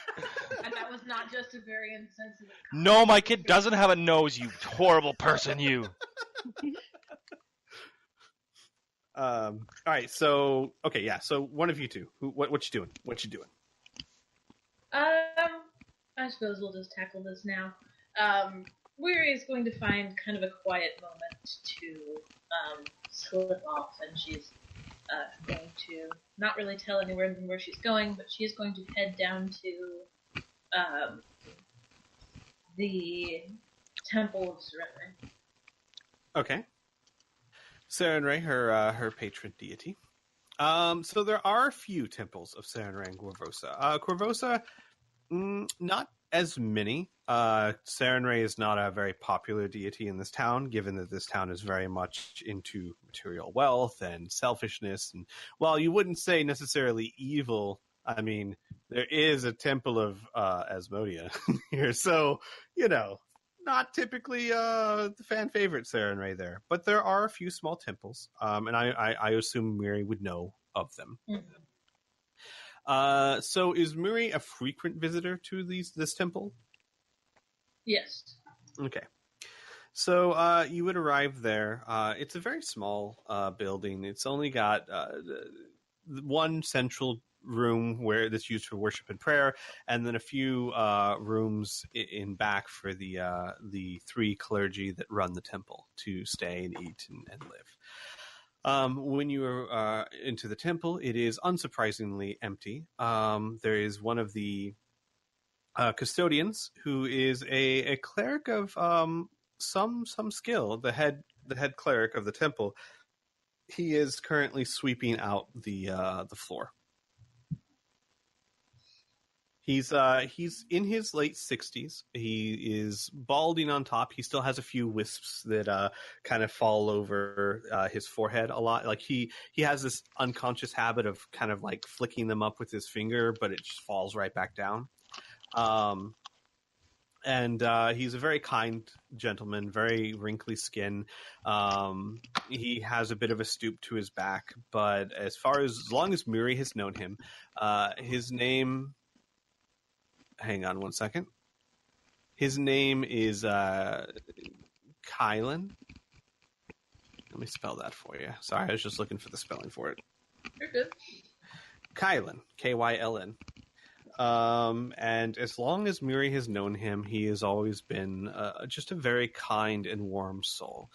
And that was not just a very insensitive No, my kid doesn't have a nose, you horrible person, you. All right. So okay, yeah. So one of you two. What you doing? What you doing? I suppose we'll just tackle this now. Weary is going to find kind of a quiet moment to slip off, and she's going to not really tell anyone where she's going, but she's going to head down to the Temple of Sarenrae. Okay. Sarenrae, her patron deity. So there are a few temples of Sarenrae and Corvosa. Corvosa, not as many. Sarenrae is not a very popular deity in this town, given that this town is very much into material wealth and selfishness. And while you wouldn't say necessarily evil, I mean, there is a temple of Asmodia here. So, not typically the fan favorite Sarenrae there. But there are a few small temples, and I assume Miri would know of them. Mm-hmm. So is Miri a frequent visitor to this temple? Yes. Okay. So you would arrive there. It's a very small building. It's only got one central room that's used for worship and prayer, and then a few rooms in back for the 3 clergy that run the temple to stay and eat and live. When you are into the temple, it is unsurprisingly empty. There is one of the custodians who is a cleric of some skill, the head cleric of the temple. He is currently sweeping out the floor. He's in his late 60s. He is balding on top. He still has a few wisps that kind of fall over his forehead a lot. Like he has this unconscious habit of kind of like flicking them up with his finger, but it just falls right back down. And he's a very kind gentleman, very wrinkly skin. He has a bit of a stoop to his back, but as long as Miri has known him, his name... Hang on one second. His name is Kylan. Let me spell that for you. Sorry, I was just looking for the spelling for it. You're good. Kylan, K-Y-L-N. And as long as Miri has known him, he has always been just a very kind and warm soul.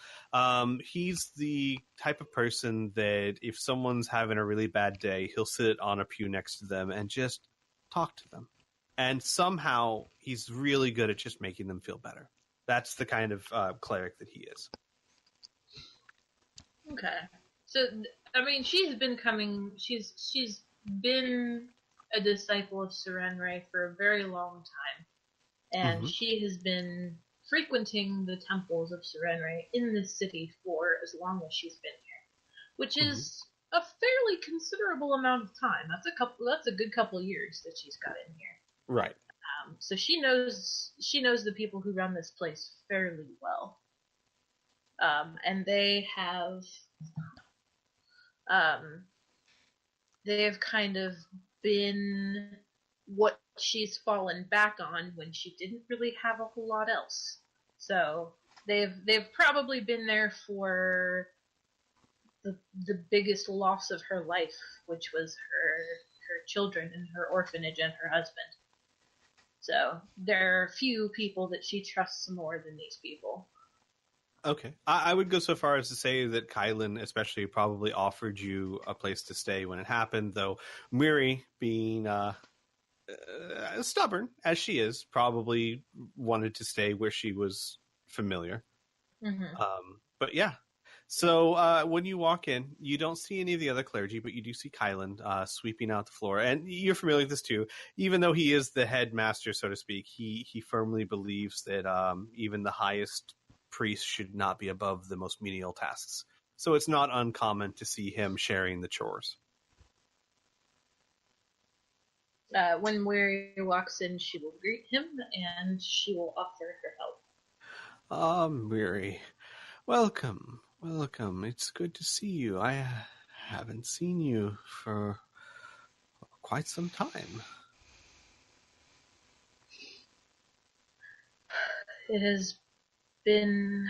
He's the type of person that if someone's having a really bad day, he'll sit on a pew next to them and just talk to them. And somehow he's really good at just making them feel better. That's the kind of cleric that he is. Okay. So, I mean, she's been a disciple of Sarenrae for a very long time. And she has been frequenting the temples of Sarenrae in this city for as long as she's been here. Which is a fairly considerable amount of time. That's a good couple of years that she's got in here. Right. So she knows the people who run this place fairly well. And they have kind of been what she's fallen back on when she didn't really have a whole lot else. So they've probably been there for the biggest loss of her life, which was her children and her orphanage and her husband. So there are few people that she trusts more than these people. Okay. I would go so far as to say that Kylan especially probably offered you a place to stay when it happened, though Miri, being stubborn as she is, probably wanted to stay where she was familiar. Mm-hmm. But yeah. So when you walk in, you don't see any of the other clergy, but you do see Kylan sweeping out the floor. And you're familiar with this too. Even though he is the headmaster, so to speak, he firmly believes that even the highest priest should not be above the most menial tasks. So it's not uncommon to see him sharing the chores. When Miri walks in, she will greet him and she will offer her help. Miri, welcome. Welcome. It's good to see you. I haven't seen you for quite some time. It has been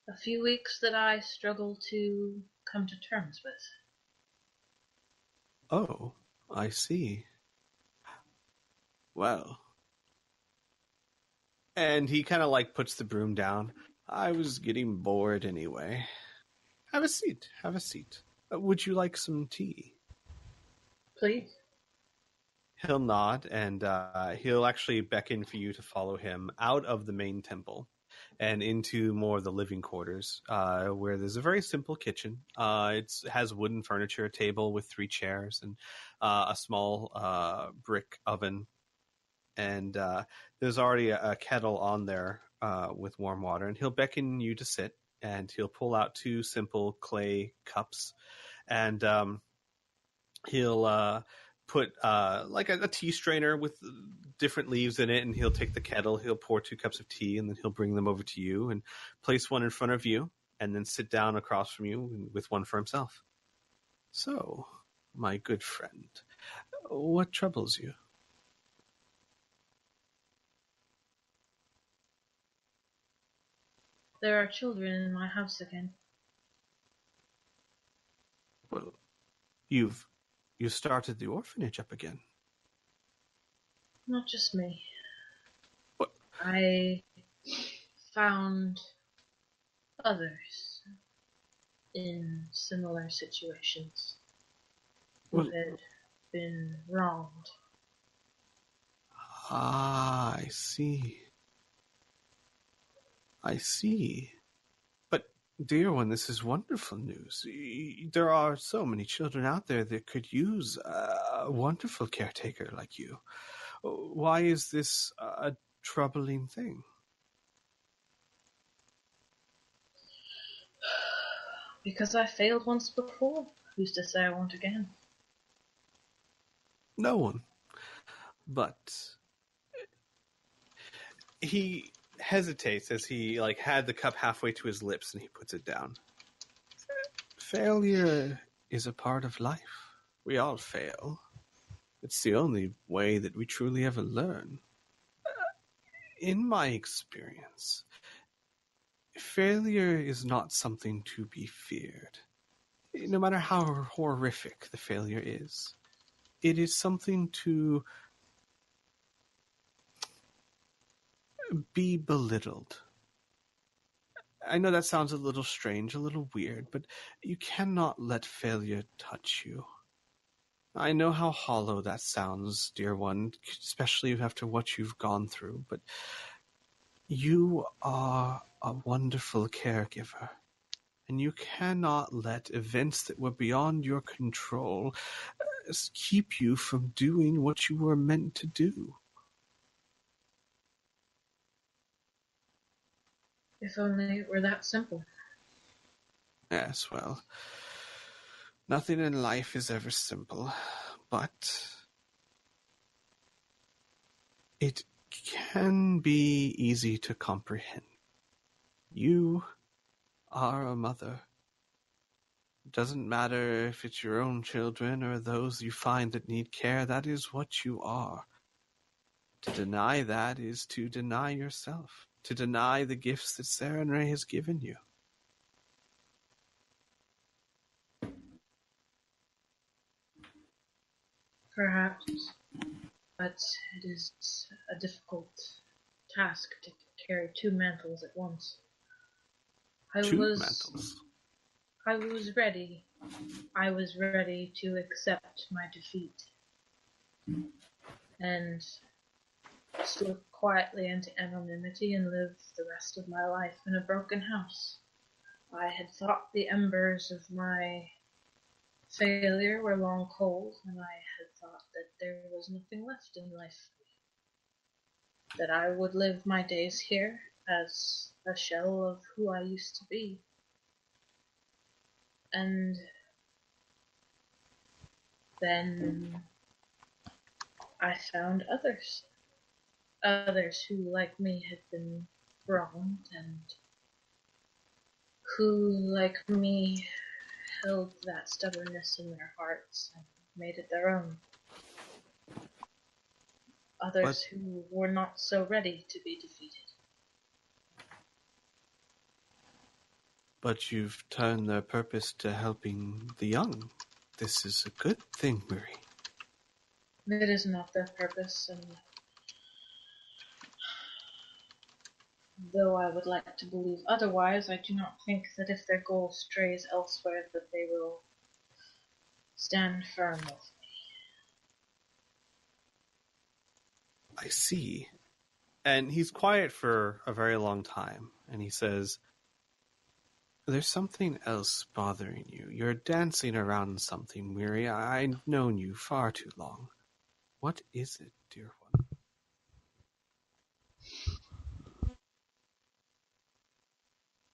a few weeks that I struggle to come to terms with. Oh, I see. Well. And he kind of like puts the broom down. I was getting bored anyway. Have a seat. Have a seat. Would you like some tea? Please. He'll nod, and he'll actually beckon for you to follow him out of the main temple and into more of the living quarters, where there's a very simple kitchen. It has wooden furniture, a table with 3 chairs, and a small brick oven. And there's already a kettle on there with warm water. And he'll beckon you to sit, and he'll pull out 2 simple clay cups, and he'll put like a tea strainer with different leaves in it, and he'll take the kettle, he'll pour 2 cups of tea, and then he'll bring them over to you and place one in front of you, and then sit down across from you with one for himself. So, my good friend, what troubles you? There are children in my house again. Well, you started the orphanage up again. Not just me. What? I found others in similar situations who had been wronged. Ah, I see. I see. But, dear one, this is wonderful news. There are so many children out there that could use a wonderful caretaker like you. Why is this a troubling thing? Because I failed once before. Who's to say I won't again? No one. But he hesitates as he had the cup halfway to his lips, and he puts it down. Failure is a part of life. We all fail. It's the only way that we truly ever learn. In my experience, failure is not something to be feared. No matter how horrific the failure is, it is something to be belittled. I know that sounds a little strange, a little weird, but you cannot let failure touch you. I know how hollow that sounds, dear one, especially after what you've gone through, but you are a wonderful caregiver, and you cannot let events that were beyond your control keep you from doing what you were meant to do. If only it were that simple. Yes, well, nothing in life is ever simple, but it can be easy to comprehend. You are a mother. It doesn't matter if it's your own children or those you find that need care. That is what you are. To deny that is to deny yourself, to deny the gifts that Sarenrae has given you. Perhaps, but it is a difficult task to carry 2 mantles at once. Two mantles? I was ready. I was ready to accept my defeat and slip quietly into anonymity and live the rest of my life in a broken house. I had thought the embers of my failure were long cold, and I had thought that there was nothing left in life for me. That I would live my days here as a shell of who I used to be. And then I found others. Others who, like me, had been wronged, and who, like me, held that stubbornness in their hearts and made it their own. Others who were not so ready to be defeated. But you've turned their purpose to helping the young. This is a good thing, Miri. It is not their purpose, and though I would like to believe otherwise, I do not think that if their goal strays elsewhere that they will stand firm with me. I see. And he's quiet for a very long time, and he says, there's something else bothering you. You're dancing around something, Miri. I've known you far too long. What is it, dear one?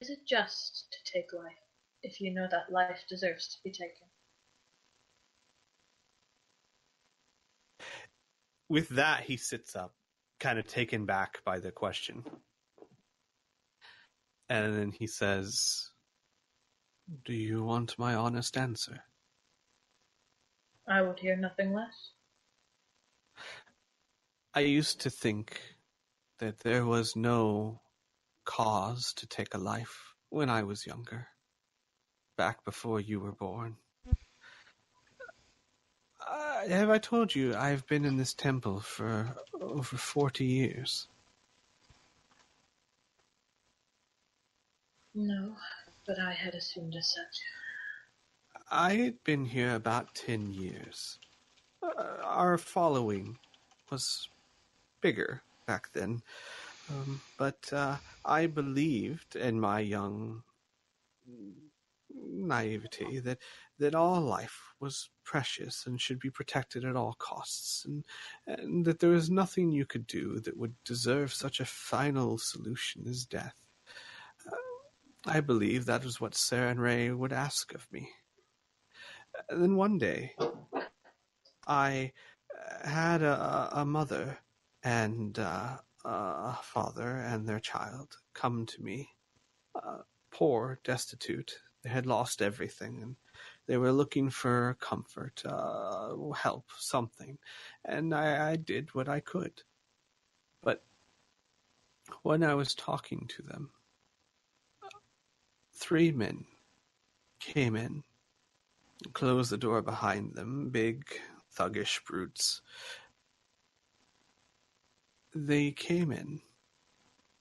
Is it just to take life, if you know that life deserves to be taken? With that, he sits up, kind of taken back by the question. And then he says, do you want my honest answer? I would hear nothing less. I used to think that there was no cause to take a life when I was younger, back before you were born. Have I told you I've been in this temple for over 40 years? No, but I had assumed as such. I had been here about 10 years. Our following was bigger back then, but I believed in my young naivety that all life was precious and should be protected at all costs, and that there was nothing you could do that would deserve such a final solution as death. I believe that was what Sarenrae would ask of me. And then one day, I had a mother and a father and their child come to me, poor, destitute. They had lost everything, and they were looking for comfort, help, something. And I did what I could. But when I was talking to them, 3 men came in and closed the door behind them, big, thuggish brutes. They came in,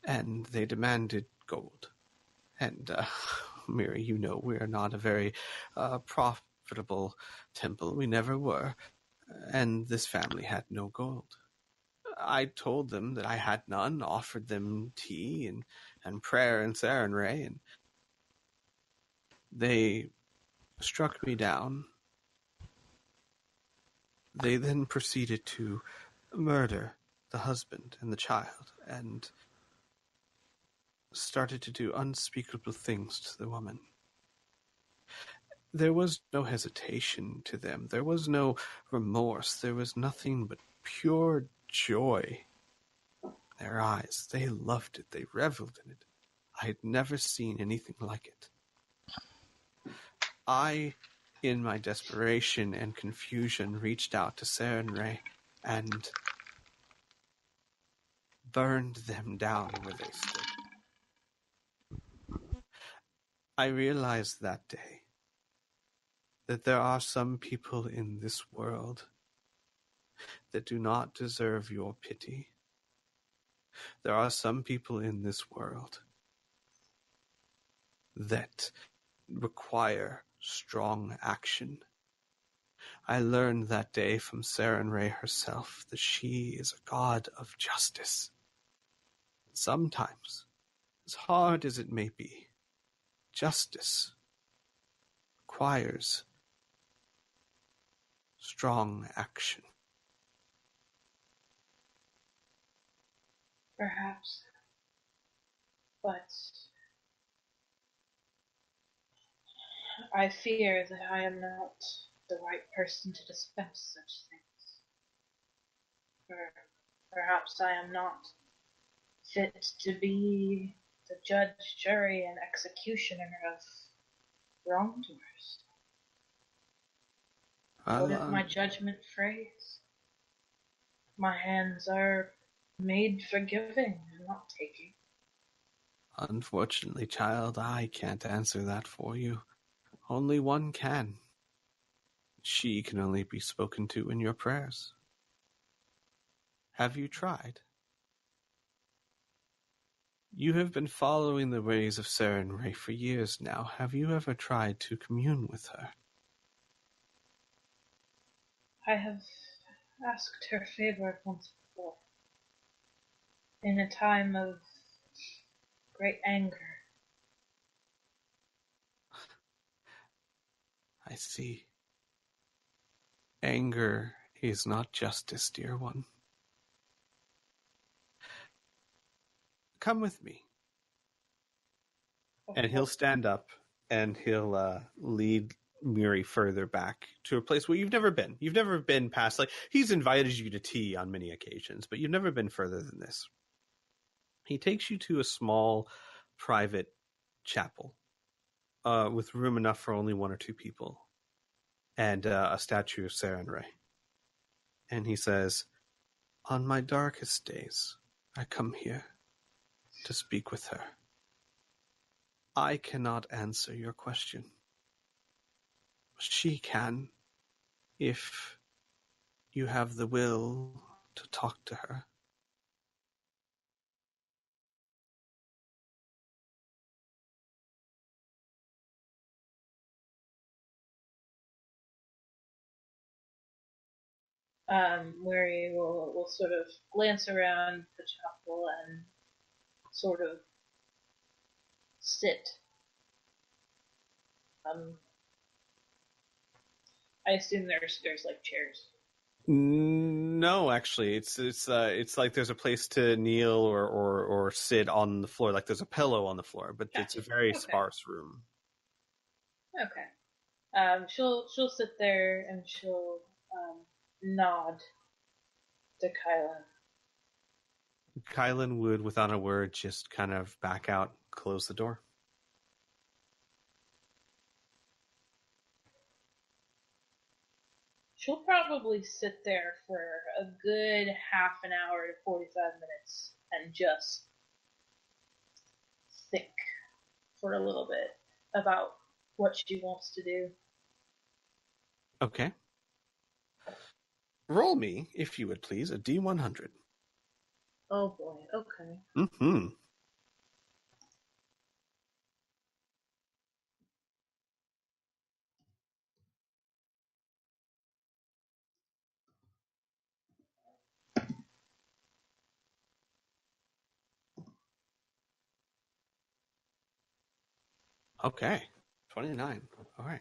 and they demanded gold. And, Miri, you know we are not a very profitable temple. We never were. And this family had no gold. I told them that I had none, offered them tea and prayer and Sarenrae, and they struck me down. They then proceeded to murder the husband and the child, and started to do unspeakable things to the woman. There was no hesitation to them. There was no remorse. There was nothing but pure joy in their eyes. They loved it. They reveled in it. I had never seen anything like it. I, in my desperation and confusion, reached out to Sarenrae and burned them down where they stood. I realized that day that there are some people in this world that do not deserve your pity. There are some people in this world that require strong action. I learned that day from Sarenrae herself that she is a god of justice. Sometimes, as hard as it may be, justice requires strong action. Perhaps. But I fear that I am not the right person to dispense such things. Perhaps I am not fit to be the judge, jury, and executioner of wrongdoers. What if my judgment frays? My hands are made for giving and not taking. Unfortunately, child, I can't answer that for you. Only one can. She can only be spoken to in your prayers. Have you tried? You have been following the ways of Sarenrae for years now. Have you ever tried to commune with her? I have asked her favor once before, in a time of great anger. I see. Anger is not justice, dear one. Come with me. And he'll stand up and he'll lead Miri further back to a place where you've never been. You've never been past, like, he's invited you to tea on many occasions, but you've never been further than this. He takes you to a small private chapel with room enough for only one or two people and a statue of Sarenrae. And he says, on my darkest days, I come here to speak with her. I cannot answer your question. She can, if you have the will to talk to her. Mary will sort of glance around the chapel and sort of sit. I assume there's like chairs. No, actually, it's like there's a place to kneel or sit on the floor. Like there's a pillow on the floor, but Gotcha. it's a very Okay. sparse room. Okay. She'll sit there and she'll nod to Kyla. Kylan would, without a word, just kind of back out, close the door. She'll probably sit there for a good half an hour to 45 minutes and just think for a little bit about what she wants to do. Okay. Roll me, if you would please, a D100. Oh boy, okay. Mm-hmm. Okay. 29. All right.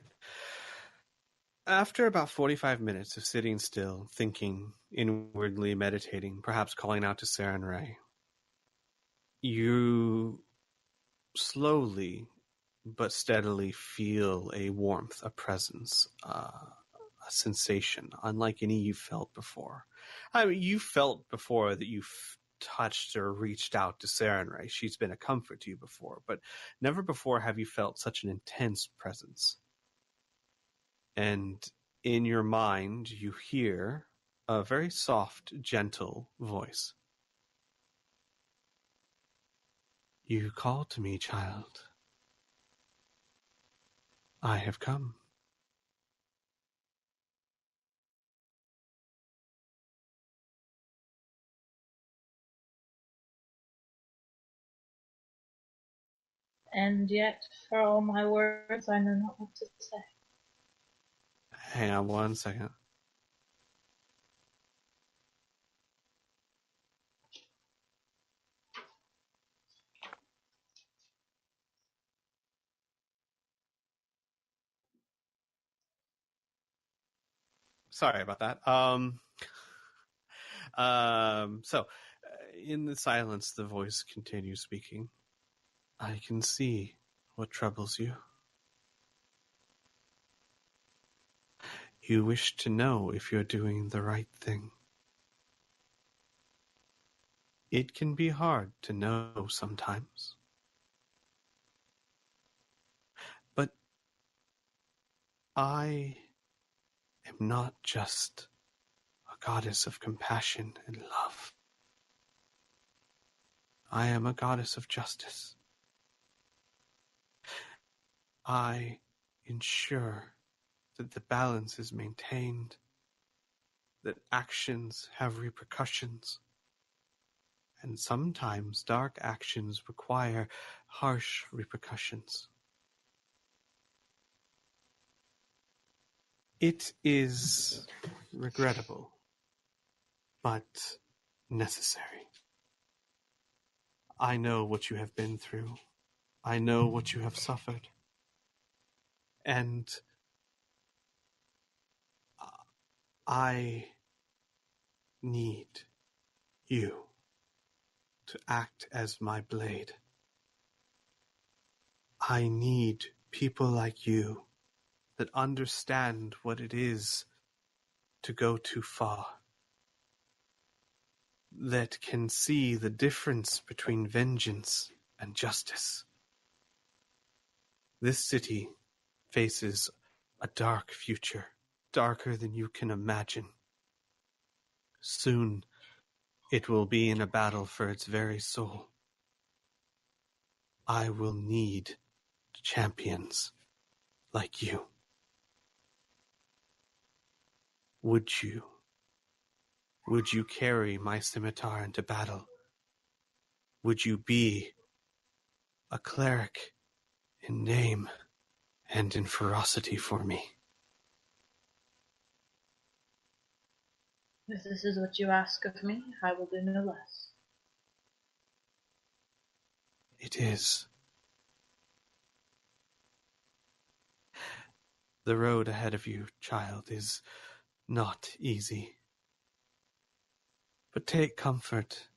After about 45 minutes of sitting still, thinking, inwardly meditating, perhaps calling out to Sarenrae, you slowly but steadily feel a warmth, a presence, a sensation, unlike any you've felt before. I mean, you felt before that you've touched or reached out to Sarenrae. She's been a comfort to you before, but never before have you felt such an intense presence. And in your mind, you hear a very soft, gentle voice. You called to me, child. I have come. And yet, for all my words, I know not what to say. Hang on one second. Sorry about that. In the silence, the voice continues speaking. I can see what troubles you. You wish to know if you're doing the right thing. It can be hard to know sometimes. But I am not just a goddess of compassion and love. I am a goddess of justice. I ensure that the balance is maintained, that actions have repercussions, and sometimes dark actions require harsh repercussions. It is regrettable, but necessary. I know what you have been through. I know what you have suffered. And I need you to act as my blade. I need people like you that understand what it is to go too far, that can see the difference between vengeance and justice. This city faces a dark future, darker than you can imagine. Soon, it will be in a battle for its very soul. I will need champions like you. Would you carry my scimitar into battle? Would you be a cleric in name and in ferocity for me? If this is what you ask of me, I will do no less. It is. The road ahead of you, child, is not easy. But take comfort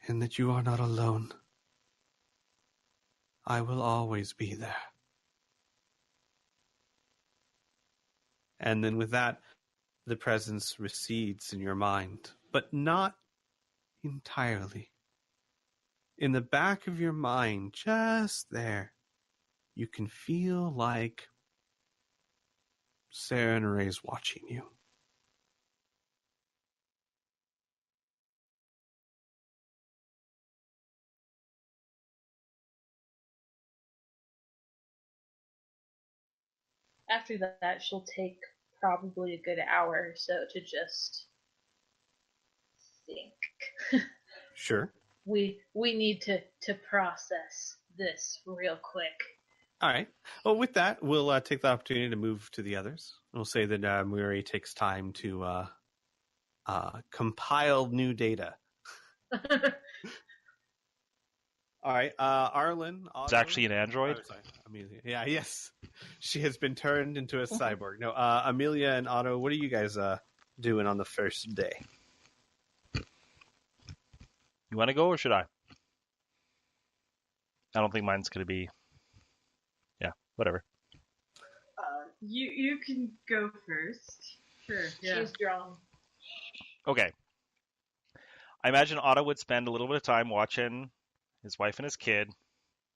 in that you are not alone. I will always be there. And then with that, the presence recedes in your mind, but not entirely. In the back of your mind, just there, you can feel like Sarenrae is watching you. After that, she'll take probably a good hour or so to just think. Sure. We need to process this real quick. All right. Well, with that, we'll take the opportunity to move to the others. We'll say that Miri takes time to compile new data. All right. Arlen. It's actually an android. Oh, sorry. Amelia. Yeah, yes. She has been turned into a cyborg. No, Amelia and Otto, what are you guys doing on the first day? You want to go or should I? I don't think mine's going to be... Yeah, whatever. You can go first. Sure, yeah. She's drawn. Okay. I imagine Otto would spend a little bit of time watching his wife and his kid.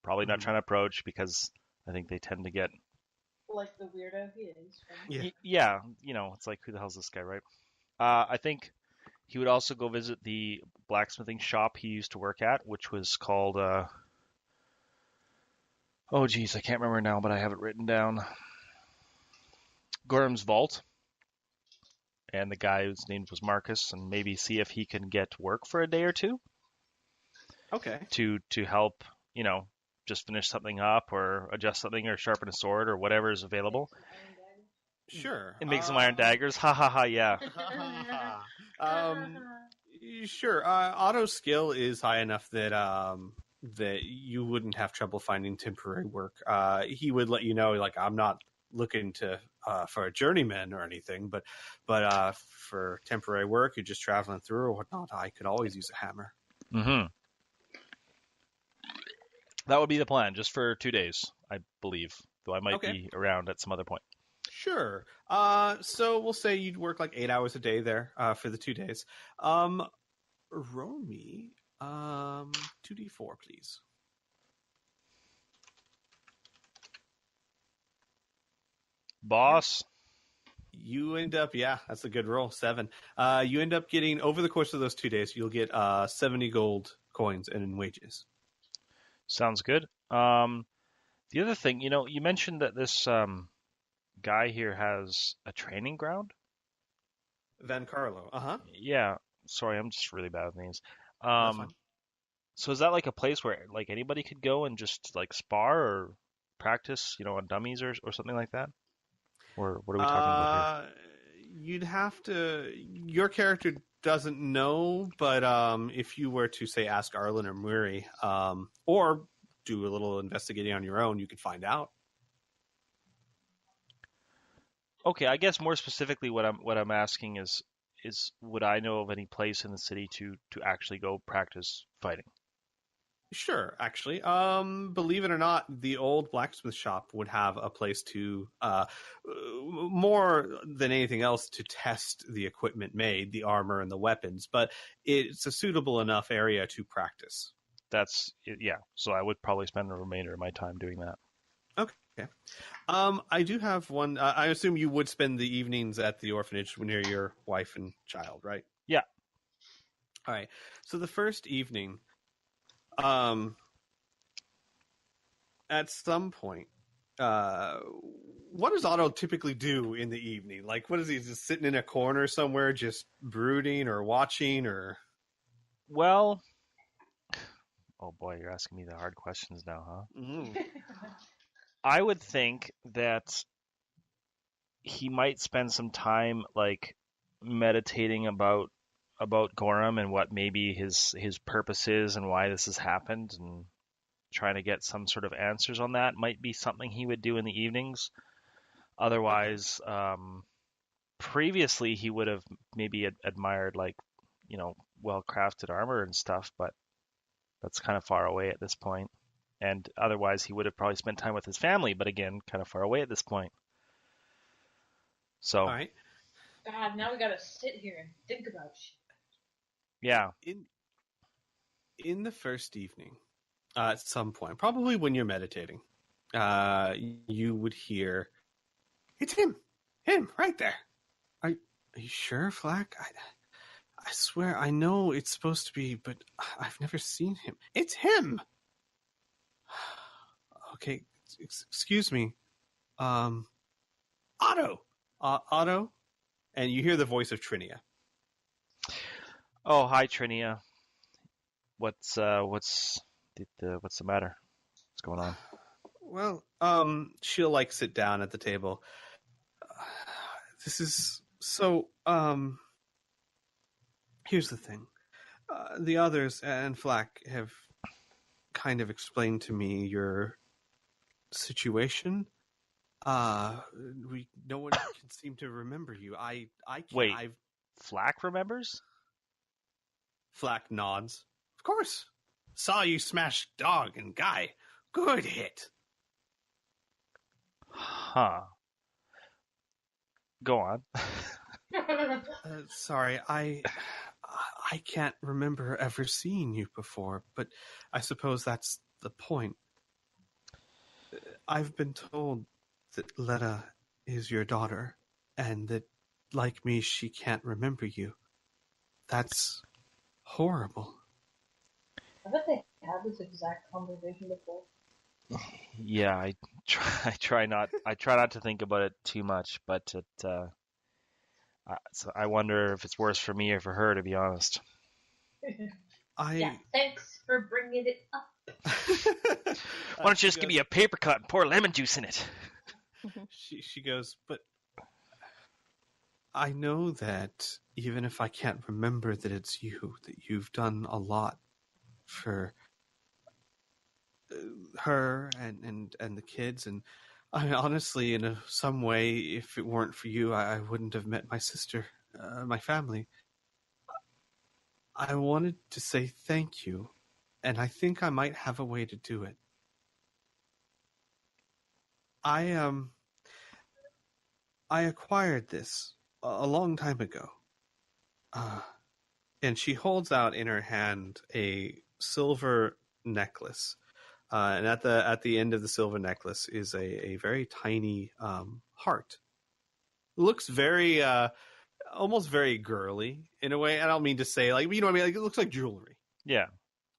Probably not trying to approach because I think they tend to get... Like the weirdo he is. Yeah. Yeah, you know, it's like, who the hell's this guy, right? I think he would also go visit the blacksmithing shop he used to work at, which was called... Oh, geez, I can't remember now, but I have it written down. Gorham's Vault. And the guy whose name was Marcus, and maybe see if he can get work for a day or two. Okay. To help, you know, just finish something up or adjust something or sharpen a sword or whatever is available. Sure. And make some iron daggers. Ha ha ha, yeah. Sure. Otto's skill is high enough that that you wouldn't have trouble finding temporary work. He would let you know, like, I'm not looking to for a journeyman or anything, but for temporary work, you're just traveling through or whatnot, I could always use a hammer. Mm-hmm. That would be the plan, just for 2 days, I believe. Though I might be around at some other point. Sure. So we'll say you'd work like 8 hours a day there for the 2 days. Roll me 2d4, please. Boss. You end up, that's a good roll, 7. You end up getting, over the course of those 2 days, you'll get 70 gold coins in wages. Sounds good. The other thing, you mentioned that this guy here has a training ground? Van Carlo, Yeah. Sorry, I'm just really bad with names. That's fine. So is that like a place where like anybody could go and just like spar or practice, on dummies or something like that? Or what are we talking about here? You'd have to. Your character doesn't know, but if you were to say ask Arlen or Miri, or do a little investigating on your own, you could find out. Okay, I guess more specifically, what I'm asking is would I know of any place in the city to actually go practice fighting? Sure, actually. Believe it or not, the old blacksmith shop would have a place to, more than anything else, to test the equipment made, the armor and the weapons, but it's a suitable enough area to practice. Yeah. So I would probably spend the remainder of my time doing that. Okay. I do have one. I assume you would spend the evenings at the orphanage near your wife and child, right? Yeah. All right. So the first evening, at some point, what does Otto typically do in the evening? Like, what is he, just sitting in a corner somewhere, just brooding or watching, or? Well, oh boy, you're asking me the hard questions now, huh? Mm. I would think that he might spend some time like meditating about Gorham and what maybe his purpose is and why this has happened, and trying to get some sort of answers on that. Might be something he would do in the evenings. Otherwise, previously he would have maybe admired like, well-crafted armor and stuff, but that's kind of far away at this point. And otherwise he would have probably spent time with his family, but again, kind of far away at this point. So, All right. God, now we gotta sit here and think about shit. Yeah. In the first evening, at some point, probably when you're meditating, you would hear, "It's him right there." Are you sure, Flack? I swear I know it's supposed to be, but I've never seen him. It's him. Okay, excuse me, Otto, and you hear the voice of Trinia. Oh, hi, Trinia. What's the matter? What's going on? Well, she'll like sit down at the table. This is so. Here's the thing. The others and Flack have kind of explained to me your situation. No one can seem to remember you. I can't. Wait, Flack remembers? Flack nods. Of course. Saw you smash Dog and Guy. Good hit. Huh. Go on. Sorry, I can't remember ever seeing you before, but I suppose that's the point. I've been told that Letta is your daughter, and that, like me, she can't remember you. That's horrible. I bet they had this exact conversation before. Yeah, I try not to think about it too much, but so I wonder if it's worse for me or for her, to be honest. Yeah, thanks for bringing it up. Why don't you just give me a paper cut and pour lemon juice in it? She goes, but I know that even if I can't remember that it's you, that you've done a lot for her and the kids, and I mean, honestly, in some way, if it weren't for you, I wouldn't have met my sister, my family. I wanted to say thank you, and I think I might have a way to do it. I acquired this a long time ago. And she holds out in her hand a silver necklace. And at the end of the silver necklace is a very tiny heart. It looks very almost very girly in a way. I don't mean to say like, you know what I mean? Like, it looks like jewelry. Yeah.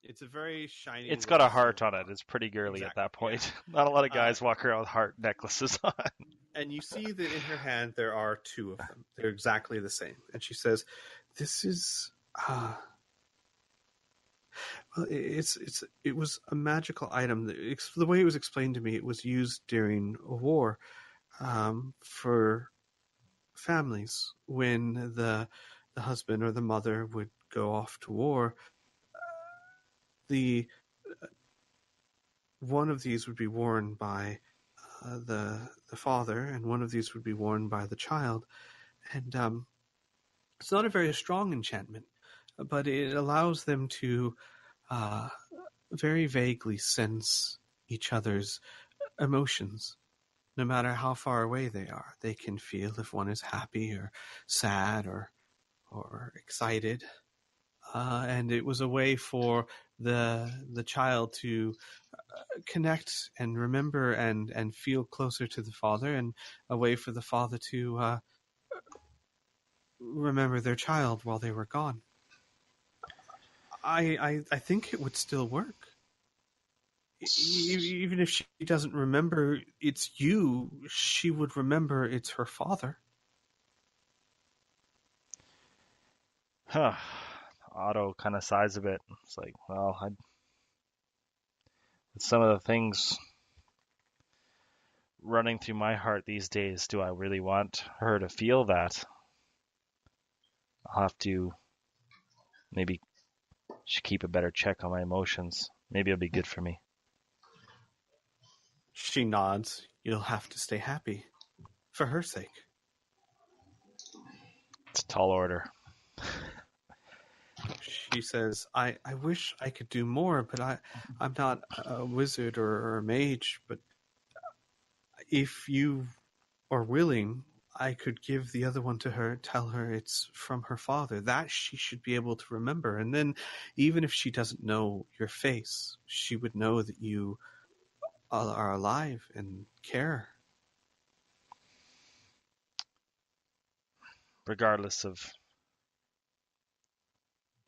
It's a very shiny. It's got a heart on it. It's pretty girly Exactly, at that point. yeah. Not a lot of guys walk around with heart necklaces on. And you see that in her hand there are two of them. They're exactly the same. And she says, "This is well, it was a magical item. The way it was explained to me, it was used during a war for families when the husband or the mother would go off to war. The one of these would be worn by the father, and one of these would be worn by the child. And it's not a very strong enchantment, but it allows them to very vaguely sense each other's emotions, no matter how far away they are. They can feel if one is happy or sad or excited. And it was a way for the child to connect and remember and feel closer to the father, and a way for the father to remember their child while they were gone. I think it would still work. Even if she doesn't remember it's you, she would remember it's her father. Huh. Otto kind of sighs a bit. It's like, well, with some of the things running through my heart these days, do I really want her to feel that? I'll have to maybe should keep a better check on my emotions. Maybe it'll be good for me. She nods. You'll have to stay happy. For her sake. It's a tall order. She says, I wish I could do more, but I'm not a wizard or a mage, but if you are willing, I could give the other one to her, tell her it's from her father. That she should be able to remember. And then even if she doesn't know your face, she would know that you are alive and care. Regardless of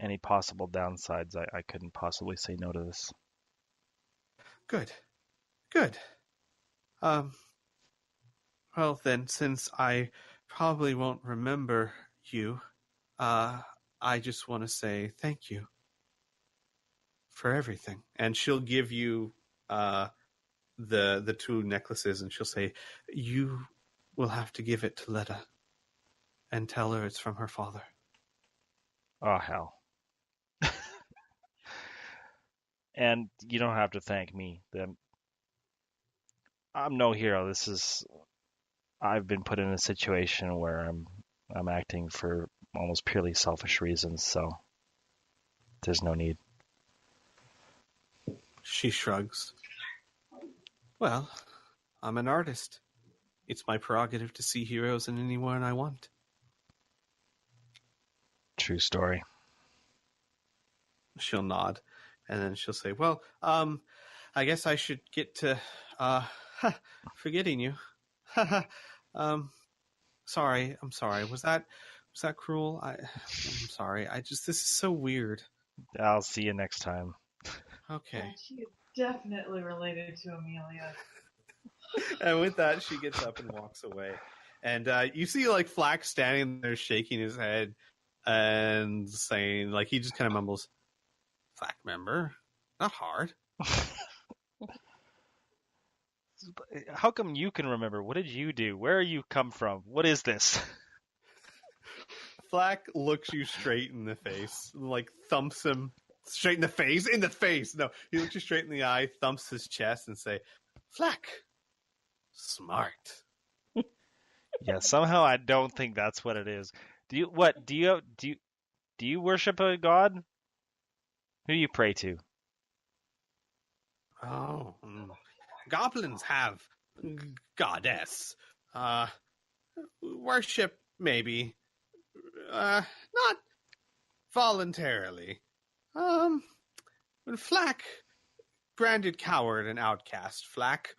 any possible downsides, I couldn't possibly say no to this. Good. Well then, since I probably won't remember you, I just want to say thank you for everything. And she'll give you the two necklaces, and she'll say, you will have to give it to Letta and tell her it's from her father. Oh, hell. And you don't have to thank me. I'm no hero. I've been put in a situation where I'm acting for almost purely selfish reasons, so there's no need. She shrugs. Well, I'm an artist. It's my prerogative to see heroes in anyone I want. True story. She'll nod, and then she'll say, well, I guess I should get to forgetting you. Sorry. I'm sorry. Was that cruel? I'm sorry. This is so weird. I'll see you next time. Okay. Yeah, she is definitely related to Amelia. And with that, she gets up and walks away. And you see, like, Flack standing there shaking his head and saying, like, he just kind of mumbles, Flack member? Not hard. How come you can remember? What did you do? Where are you come from? What is this? Flack looks you straight in the face, like thumps him straight in the face. In the face! No, he looks you straight in the eye, thumps his chest, and say, Flack, Smart. Yeah, somehow I don't think that's what it is. Do you worship a god? Who do you pray to? Oh, goblins have goddess. Worship maybe. Not voluntarily. When Flack branded coward and outcast, Flack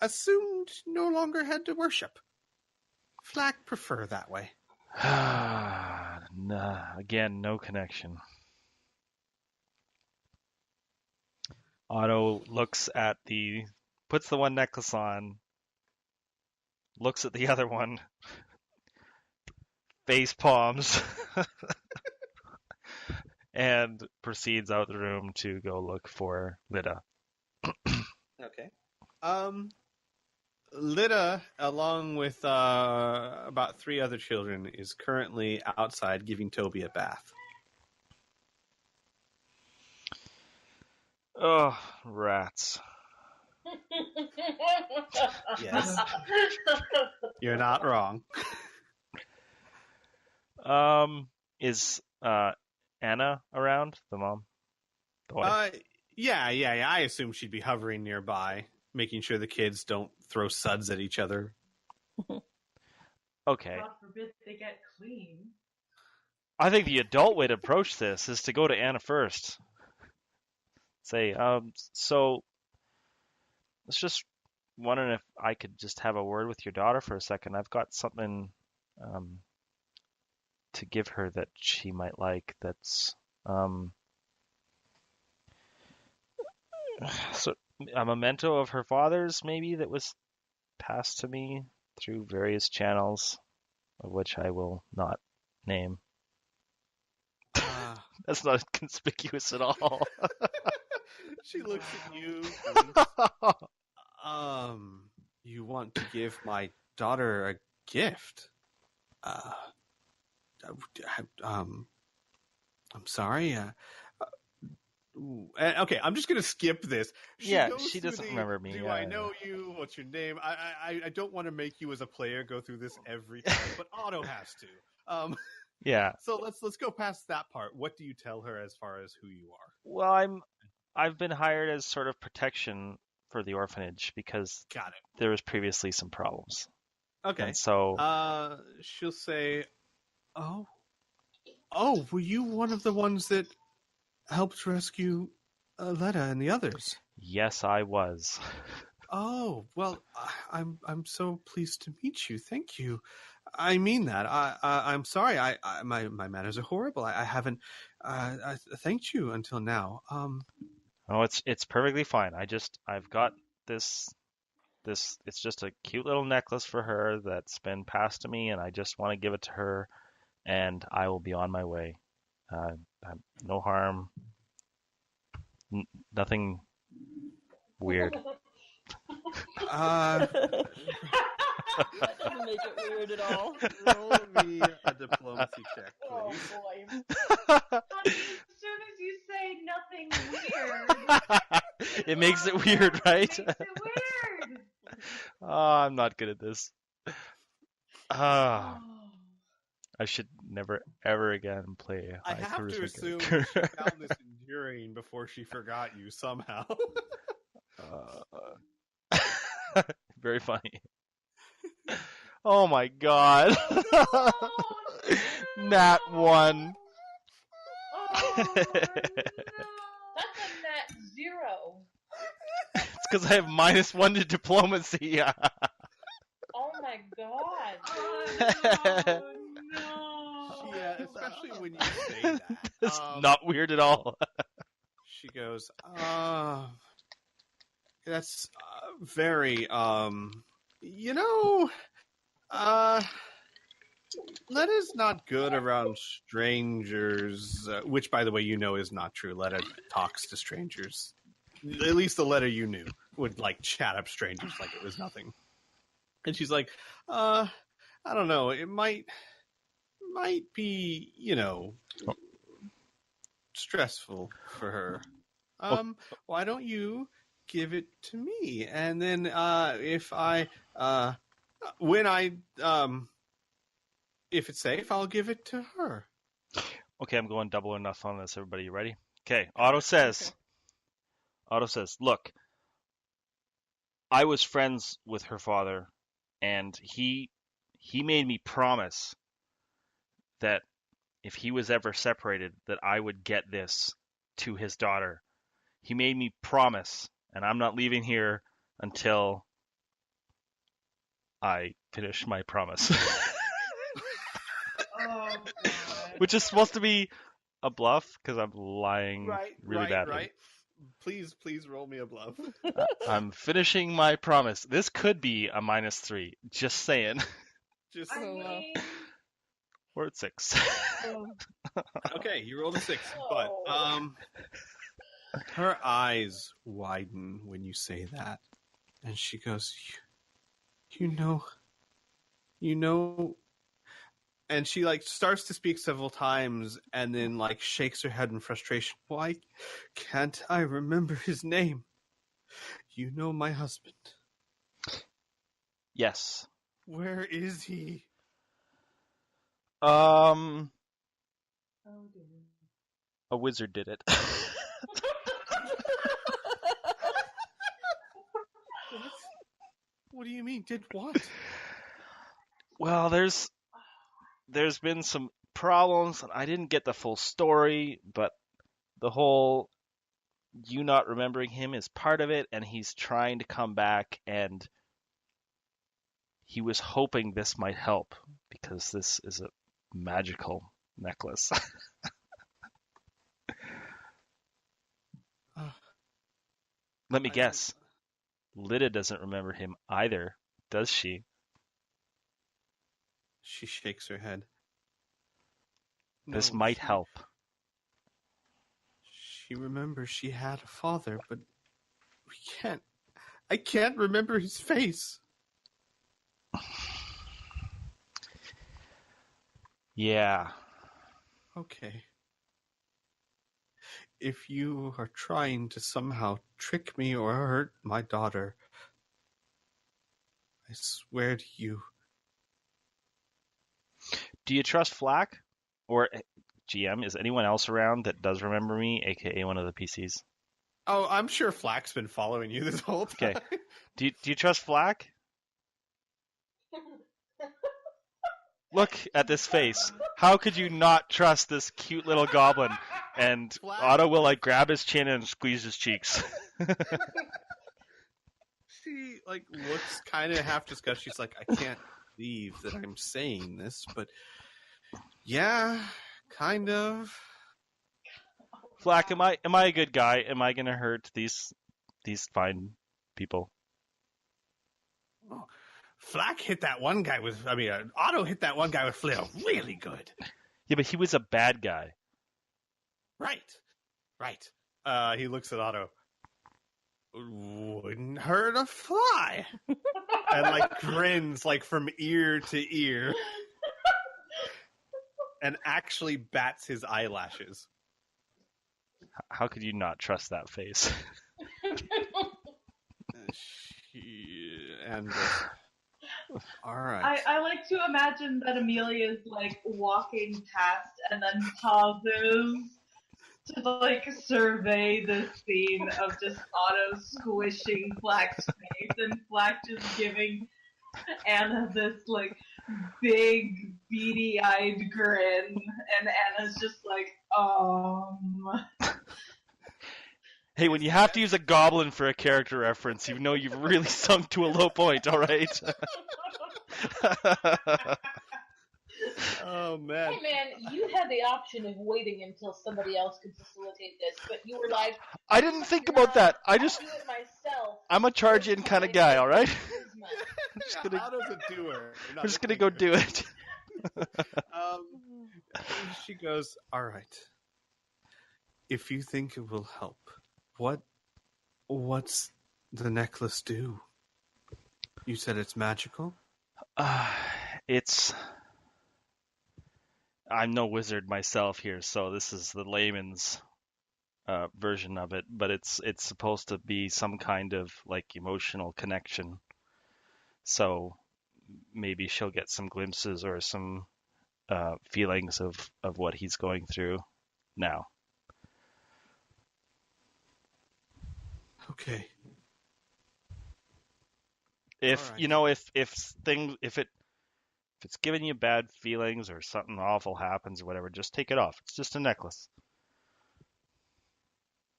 assumed no longer had to worship. Flack prefer that way. Nah, again, no connection. Otto puts the one necklace on, looks at the other one, face palms, and proceeds out the room to go look for Lida. Okay. Lida, along with about 3 other children, is currently outside giving Toby a bath. Oh, rats. Yes. You're not wrong. Is Anna around, the mom? The wife? Yeah. I assume she'd be hovering nearby, making sure the kids don't throw suds at each other. Okay. God forbid they get clean. I think the adult way to approach this is to go to Anna first. Say, so I was just wondering if I could just have a word with your daughter for a second. I've got something to give her that she might like. That's so a memento of her father's, maybe, that was passed to me through various channels, of which I will not name. That's not conspicuous at all. She looks at you. You want to give my daughter a gift? I'm sorry. Okay, I'm just gonna skip this. She doesn't remember me. Do I know you? What's your name? I don't want to make you as a player go through this every time, but Otto has to. Yeah. So let's go past that part. What do you tell her as far as who you are? Well, I've been hired as sort of protection for the orphanage because Got it. there was previously some problems. Okay. And so she'll say, "Oh, were you one of the ones that helped rescue Letta and the others?" Yes, I was. Oh, well, I'm so pleased to meet you. Thank you. I mean that. I'm sorry. My manners are horrible. I haven't thanked you until now. Oh, it's perfectly fine. I've got this. It's just a cute little necklace for her that's been passed to me, and I just want to give it to her, and I will be on my way. No harm. Nothing weird. That doesn't make it weird at all. Roll me a diplomacy check, Oh please. boy. As soon as you say nothing weird, It makes it weird, right? it makes it weird. Oh, I'm not good at this. I should never ever again play a I high have to charisma assume character. she found this enduring before she forgot you somehow. Very funny. Oh my god. Nat 1. Oh, no. That's a nat 0. It's because I have -1 to diplomacy. Oh my god. Oh, no. Yeah, especially when you say that. It's not weird at all. She goes, that's very, Letta's not good around strangers, which, by the way, is not true. Letta talks to strangers. At least the Letta you knew would, chat up strangers like it was nothing. And she's like, I don't know, it might be, stressful for her. Why don't you give it to me, and then if it's safe, I'll give it to her. Okay, I'm going double enough on this. Everybody, you ready? Okay. Otto says, look, I was friends with her father, and he made me promise that if he was ever separated, that I would get this to his daughter. He made me promise, and I'm not leaving here until I finish my promise. Oh, God. Which is supposed to be a bluff because I'm lying really badly. Right. Please roll me a bluff. I'm finishing my promise. This could be a -3. Just saying. Just I Oh, wow. mean, We're at 6. okay. You rolled a 6, but her eyes widen when you say that, and she goes, "You know." And she like starts to speak several times and then like shakes her head in frustration. Why can't I remember his name? You know my husband. Yes. Where is he? oh, dear. A wizard did it. What do you mean? Did what? Well, there's been some problems, and I didn't get the full story, but the whole you not remembering him is part of it, and he's trying to come back, and he was hoping this might help because this is a magical necklace. Let me guess. Lyda doesn't remember him either, does she? She shakes her head. This No, might help. She remembers she had a father, but I can't remember his face. Yeah. Okay. If you are trying to somehow trick me or hurt my daughter, I swear to you. Do you trust Flack? Or GM, is anyone else around that does remember me, aka one of the PCs? Oh, I'm sure Flack's been following you this whole time. Okay. Do you trust Flack? Look at this face. How could you not trust this cute little goblin? And Flack? Otto will like grab his chin and squeeze his cheeks. She like looks kind of half disgusted. She's like, I can't believe that I'm saying this, but yeah, kind of. Flack, am I a good guy? Am I gonna hurt these fine people? Oh, Flack hit that one guy with. Otto hit that one guy with flail really good. Yeah, but he was a bad guy. Right. He looks at Otto. Wouldn't hurt a fly. And like grins like from ear to ear. And actually bats his eyelashes. How could you not trust that face? All right. I like to imagine that Amelia's like walking past and then pauses to like survey the scene of just Otto squishing Flack's face and Flack just giving Anna this like big beady-eyed grin, and Anna's just like, Hey, when you have to use a goblin for a character reference, you know you've really sunk to a low point, all right? Oh, man. Hey man, you had the option of waiting until somebody else could facilitate this, but you were like, I didn't think about that. I'll do it myself. I'm a charge-in kind of guy, all right? Otto's a doer. I'm just gonna go do it. She goes, all right. If you think it will help, what's the necklace do? You said it's magical? I'm no wizard myself here, so this is the layman's version of it, but it's supposed to be some kind of like emotional connection. So maybe she'll get some glimpses or some feelings of what he's going through now. Okay. If All you right. know, if it's giving you bad feelings or something awful happens or whatever, just take it off. It's just a necklace.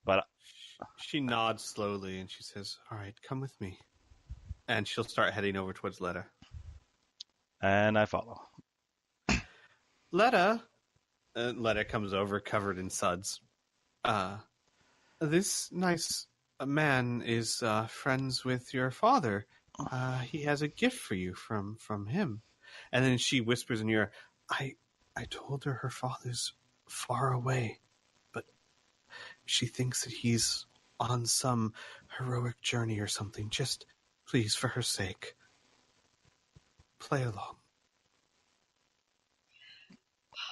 But She nods slowly and she says, "All right, come with me." And she'll start heading over towards Letta. and I follow. Letta comes over covered in suds. This nice man is friends with your father. He has a gift for you from him. And then she whispers in your ear, I told her father's far away, but she thinks that he's on some heroic journey or something. Just, please, for her sake, play along.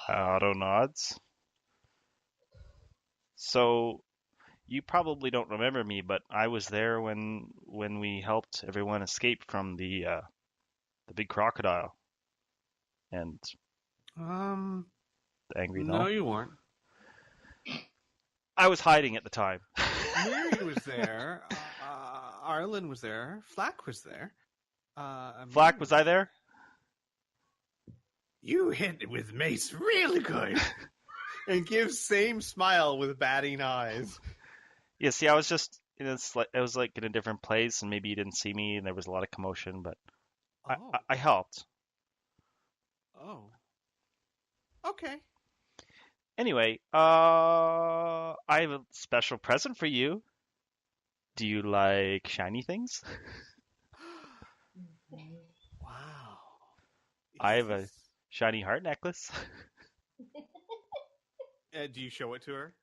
Otto nods. So you probably don't remember me, but I was there when we helped everyone escape from the big crocodile and the angry No, no. you weren't. I was hiding at the time. Miri was there. Arlen was there. Flack was there. Flack, was I there? You hit it with mace really good. And gives same smile with batting eyes. Yeah, see, I was just I was like in a different place, and maybe you didn't see me, and there was a lot of commotion, but Oh. I helped. Oh. Okay. Anyway, I have a special present for you. Do you like shiny things? Wow. I have a shiny heart necklace. Do you show it to her?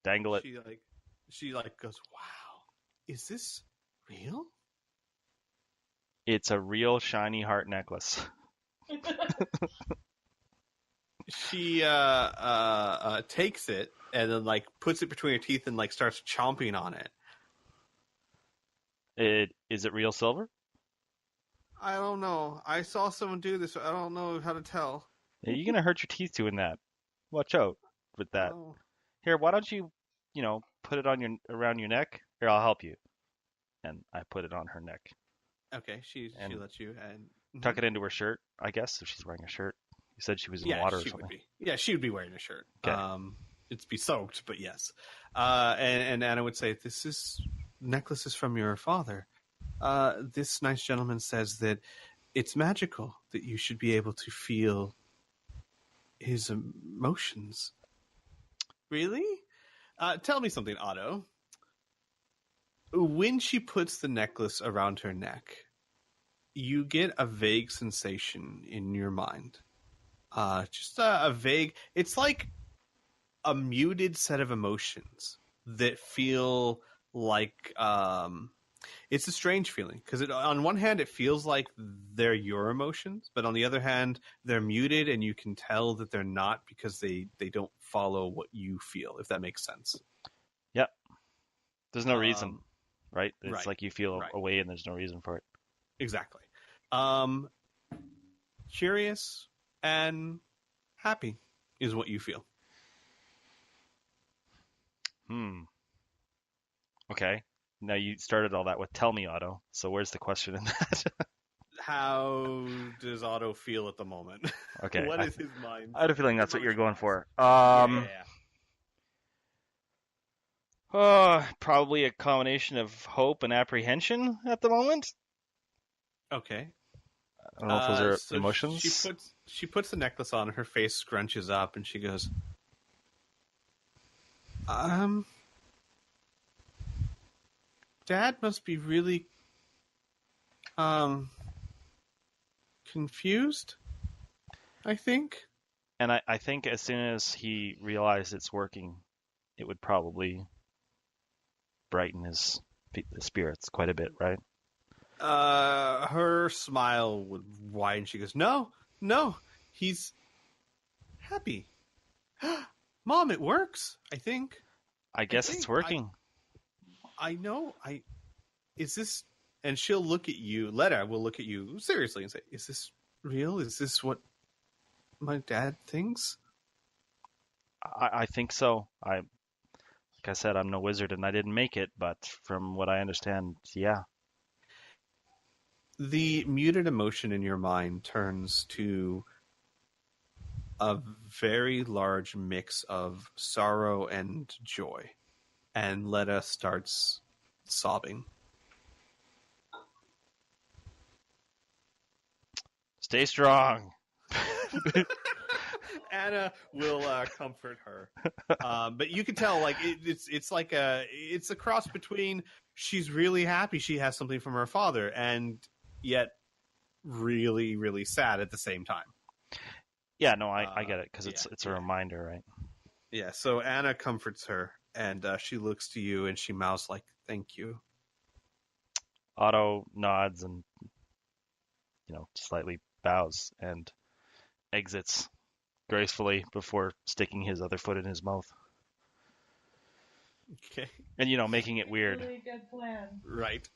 Dangle it. She goes, "Wow, is this real?" It's a real shiny heart necklace. She takes it and then puts it between her teeth and starts chomping on it. Is it real silver? I don't know. I saw someone do this. I don't know how to tell. You're gonna hurt your teeth doing that. Watch out with that. Oh. Here, why don't you, put it on around your neck? Here, I'll help you. And I put it on her neck. Okay, she lets you and Tuck it into her shirt, I guess, if she's wearing a shirt. You said she was in yeah, water or she something. would be. Yeah, she would be wearing a shirt. Okay. It'd be soaked, but yes. And Anna would say, "This necklace is from your father. This nice gentleman says that it's magical, that you should be able to feel his emotions." Really? Tell me something, Otto. When she puts the necklace around her neck, you get a vague sensation in your mind. Just a vague... It's like a muted set of emotions that feel like... it's a strange feeling, because on one hand, it feels like they're your emotions, but on the other hand, they're muted, and you can tell that they're not because they don't follow what you feel, if that makes sense. Yep. There's no reason, right? It's right, like you feel right. a way and there's no reason for it. Exactly. Curious and happy is what you feel. Okay. Now you started all that with "tell me, Otto." So where's the question in that? How does Otto feel at the moment? Okay. What is his mind? I had a feeling that's what you're going for. Yeah. Probably a combination of hope and apprehension at the moment. Okay. I don't know if those are So emotions. She puts the necklace on, and her face scrunches up, and she goes, Dad must be really confused, I think. And I think as soon as he realized it's working, it would probably brighten his spirits quite a bit, right? Her smile would widen. She goes, No, he's happy. Mom, it works, I think. I guess think it's working. I know. Is this? And she'll look at you. Letta will look at you seriously and say, "Is this real? Is this what my dad thinks?" I think so. Like I said, I'm no wizard and I didn't make it, but from what I understand, yeah. The muted emotion in your mind turns to a very large mix of sorrow and joy, and Letta starts sobbing. Stay strong. Anna will comfort her, but you can tell like it's like it's a cross between she's really happy she has something from her father and yet really really sad at the same time. Yeah, no, I get it because yeah, it's a reminder, right? Yeah, so Anna comforts her and she looks to you and she mouths like thank you. Otto nods and slightly bows and exits gracefully before sticking his other foot in his mouth Okay, and making it weird. Really good plan. right.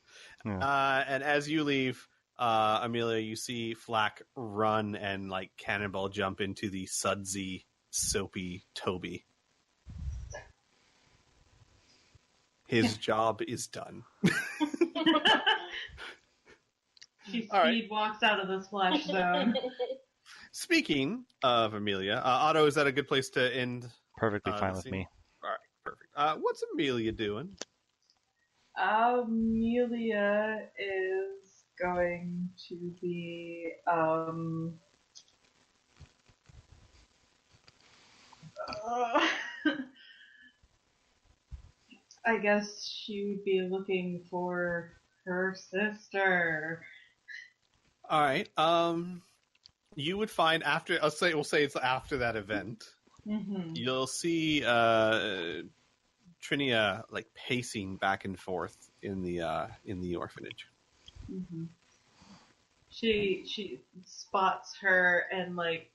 Yeah. And as you leave, Amelia, you see Flack run and like cannonball jump into the sudsy, soapy Toby. His job is done. She All right. speed walks out of the splash zone. Speaking of Amelia, Otto, is that a good place to end? Perfectly fine the with scene? me. All right, perfect. What's Amelia doing? Amelia is going to be I guess she would be looking for her sister. All right. You would find after. We'll say it's after that event. Mm-hmm. You'll see Trinia like pacing back and forth in the orphanage. Mm-hmm. She spots her and like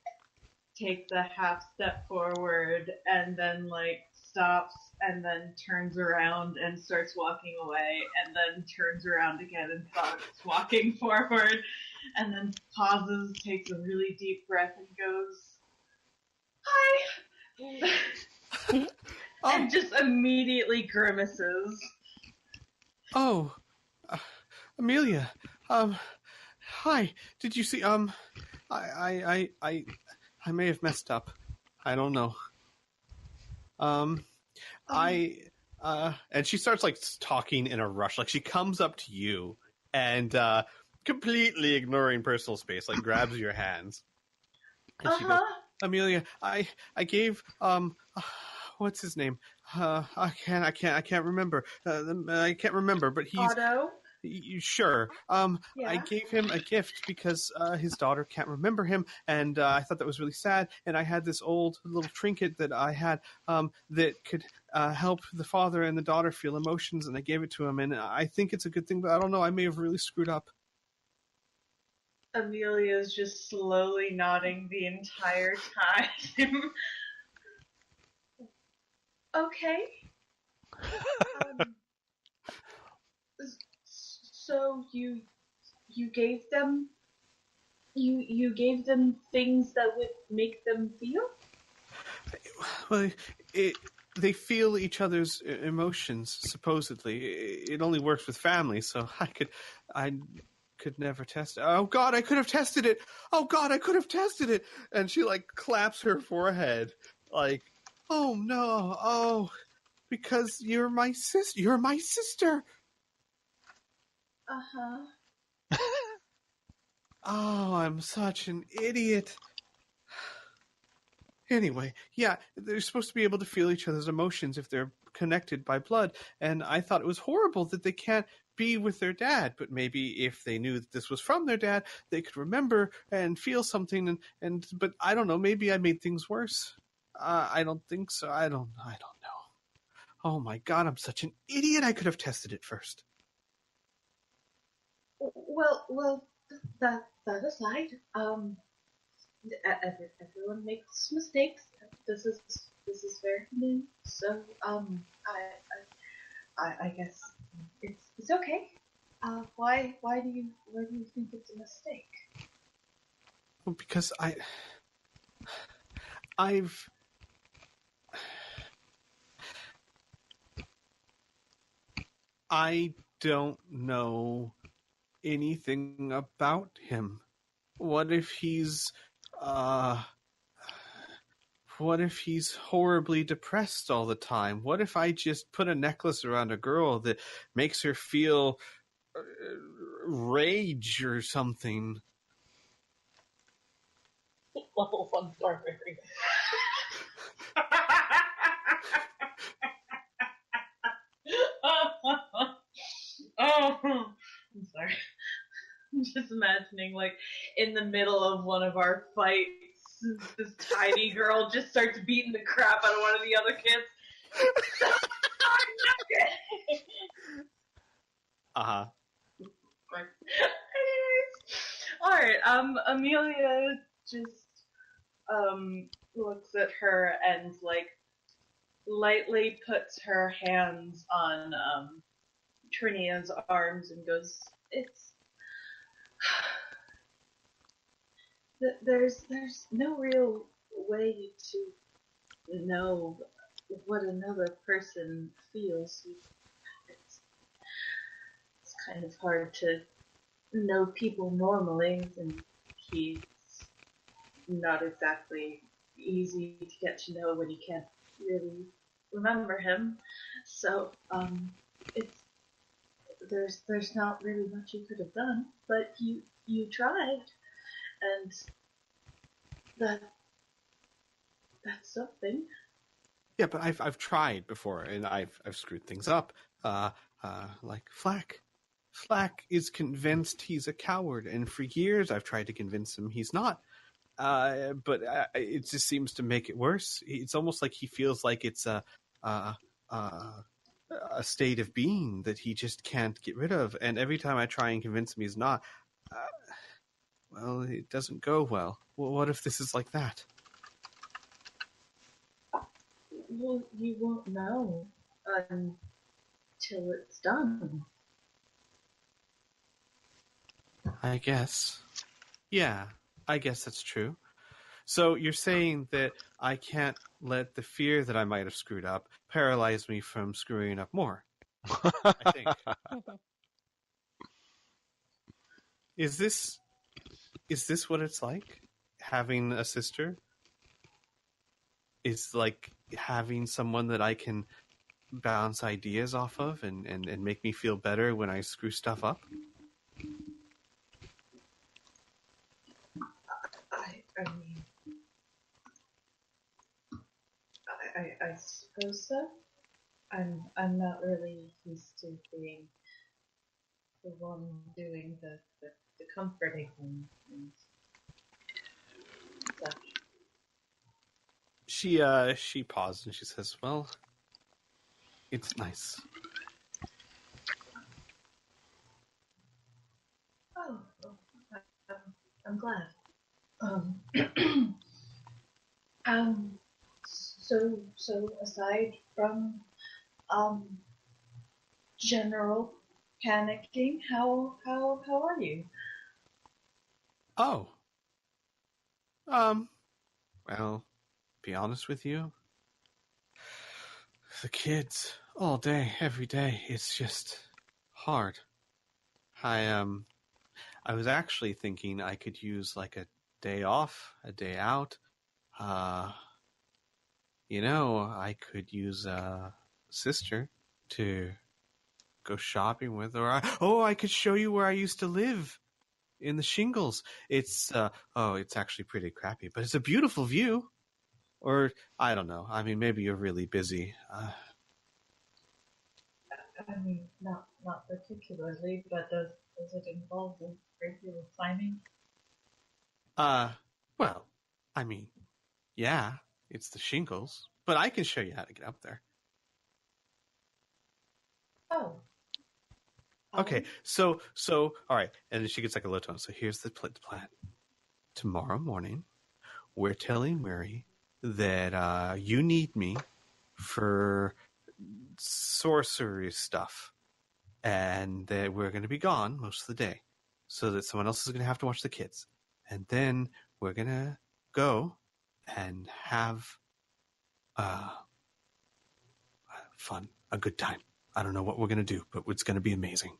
takes a half step forward and then like stops and then turns around and starts walking away and then turns around again and starts walking forward and then pauses, takes a really deep breath and goes, "Hi!" and just immediately grimaces. Oh, Amelia. Hi. Did you see? I may have messed up. I don't know. And she starts like talking in a rush. Like she comes up to you and completely ignoring personal space, like grabs your hands. And she goes, Amelia, I gave what's his name? I can't remember. I can't remember, but he's Otto? Sure. Yeah. I gave him a gift because his daughter can't remember him, and I thought that was really sad. And I had this old little trinket that I had that could help the father and the daughter feel emotions, and I gave it to him. And I think it's a good thing, but I don't know. I may have really screwed up. Amelia's just slowly nodding the entire time. Okay. So you gave them gave them things that would make them feel? Well, they feel each other's emotions. Supposedly, it only works with family. So I could never test it. Oh God, I could have tested it. Oh God, I could have tested it. And she like claps her forehead, like, oh no, oh, because you're my sister. You're my sister. Uh-huh. Oh, I'm such an idiot. Anyway, yeah, they're supposed to be able to feel each other's emotions if they're connected by blood, and I thought it was horrible that they can't be with their dad, but maybe if they knew that this was from their dad, they could remember and feel something, but I don't know, maybe I made things worse. I don't think so. I don't know. Oh my God, I'm such an idiot. I could have tested it first. Well, that aside, everyone makes mistakes. This is this is very new, so I guess it's okay. Why do you think it's a mistake? Well, because I've I don't know anything about him. What if he's what if he's horribly depressed all the time? What if I just put a necklace around a girl that makes her feel rage or something? Level 1 barbarian. Oh, I'm sorry. I'm just imagining, like, in the middle of one of our fights, this tiny girl just starts beating the crap out of one of the other kids. Uh-huh. Anyways, alright, Amelia just, looks at her and, like, lightly puts her hands on, Trinia's arms and goes, there's no real way to know what another person feels. It's kind of hard to know people normally, and he's not exactly easy to get to know when you can't really remember him. So, there's not really much you could have done, but you tried, and that's something. Yeah, but I've tried before, and I've screwed things up. Like Flack. Flack is convinced he's a coward, and for years I've tried to convince him he's not. But it just seems to make it worse. It's almost like he feels like it's a state of being that he just can't get rid of. And every time I try and convince him he's not, well, it doesn't go well. Well, what if this is like that? Well, you won't know until it's done. I guess. Yeah, I guess that's true. So you're saying that I can't let the fear that I might have screwed up paralyze me from screwing up more. I think. Is this what it's like? Having a sister? Is like having someone that I can bounce ideas off of and make me feel better when I screw stuff up? I mean, I suppose so. I'm not really used to being the one doing the comforting and such. She paused and she says, "Well, it's nice." Oh, I'm glad. So aside from general panicking, how are you? Oh. Well, be honest with you. The kids all day, every day, it's just hard. I was actually thinking I could use like a day off, a day out. I could use a sister to go shopping with, or I could show you where I used to live in the shingles. It's it's actually pretty crappy, but it's a beautiful view. Or I don't know. I mean, maybe you're really busy. I mean, not particularly, but does it involve a great deal of climbing? Well, I mean, yeah, it's the shingles, but I can show you how to get up there. Oh. Okay, so all right, and then she gets like a low tone. So here's the plan. Tomorrow morning, we're telling Miri that you need me for sorcery stuff, and that we're going to be gone most of the day, so that someone else is going to have to watch the kids. And then we're going to go and have fun, a good time. I don't know what we're going to do, but it's going to be amazing.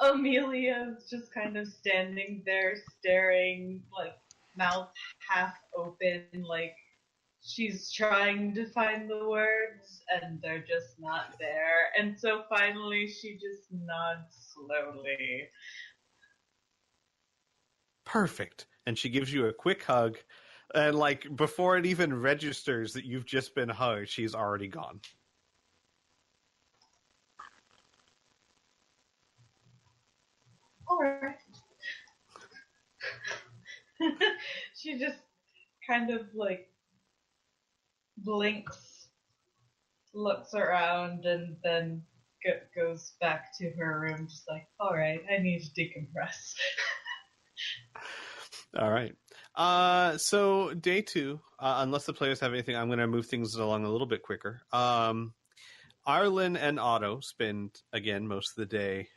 Amelia's just kind of standing there staring, like, mouth half open, like she's trying to find the words and they're just not there. And so finally she just nods slowly. Perfect. And she gives you a quick hug, and like before it even registers that you've just been hugged, she's already gone. Alright. She just kind of like blinks, looks around, and then goes back to her room, just like, alright, I need to decompress. All right. So day 2, unless the players have anything, I'm going to move things along a little bit quicker. Arlen and Otto spend, again, most of the day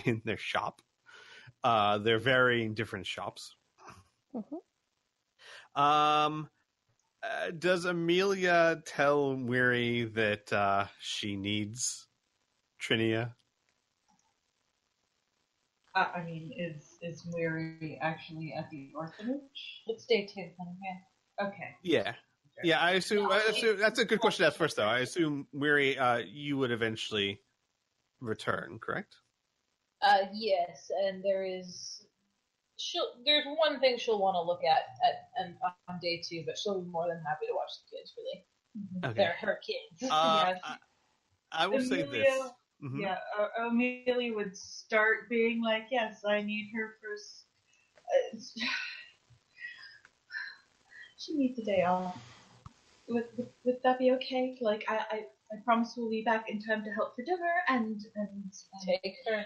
in their shop. They're varying different shops. Mm-hmm. Does Amelia tell Miri that she needs Trinia? I mean, is Miri actually at the orphanage? It's day 2, honey. Yeah. Okay. Yeah. Yeah, I assume that's a good question to ask first, though. I assume, Miri, you would eventually return, correct? Yes, and there's one thing she'll want to look at and on day 2, but she'll be more than happy to watch the kids. Really, Okay. they're her kids. Yeah, I will say Amelia- this. Mhm. Yeah, Amelia would start being like, yes, I need her for... she needs a day off. Would that be okay? Like, I promise we'll be back in time to help for dinner and Take her.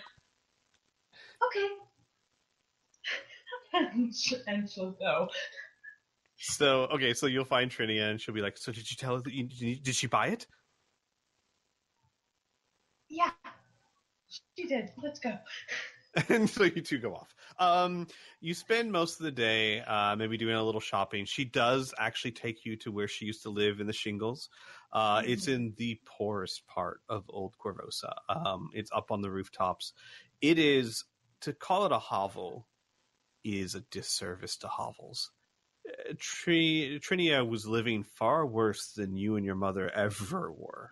Okay. and she'll go. So, okay, so you'll find Trinia, and she'll be like, so did you tell her that did she buy it? Yeah, she did. Let's go. And so you two go off. You spend most of the day maybe doing a little shopping. She does actually take you to where she used to live in the Shingles. It's in the poorest part of Old Corvosa. It's up on the rooftops. It is, to call it a hovel is a disservice to hovels. Trinia was living far worse than you and your mother ever were.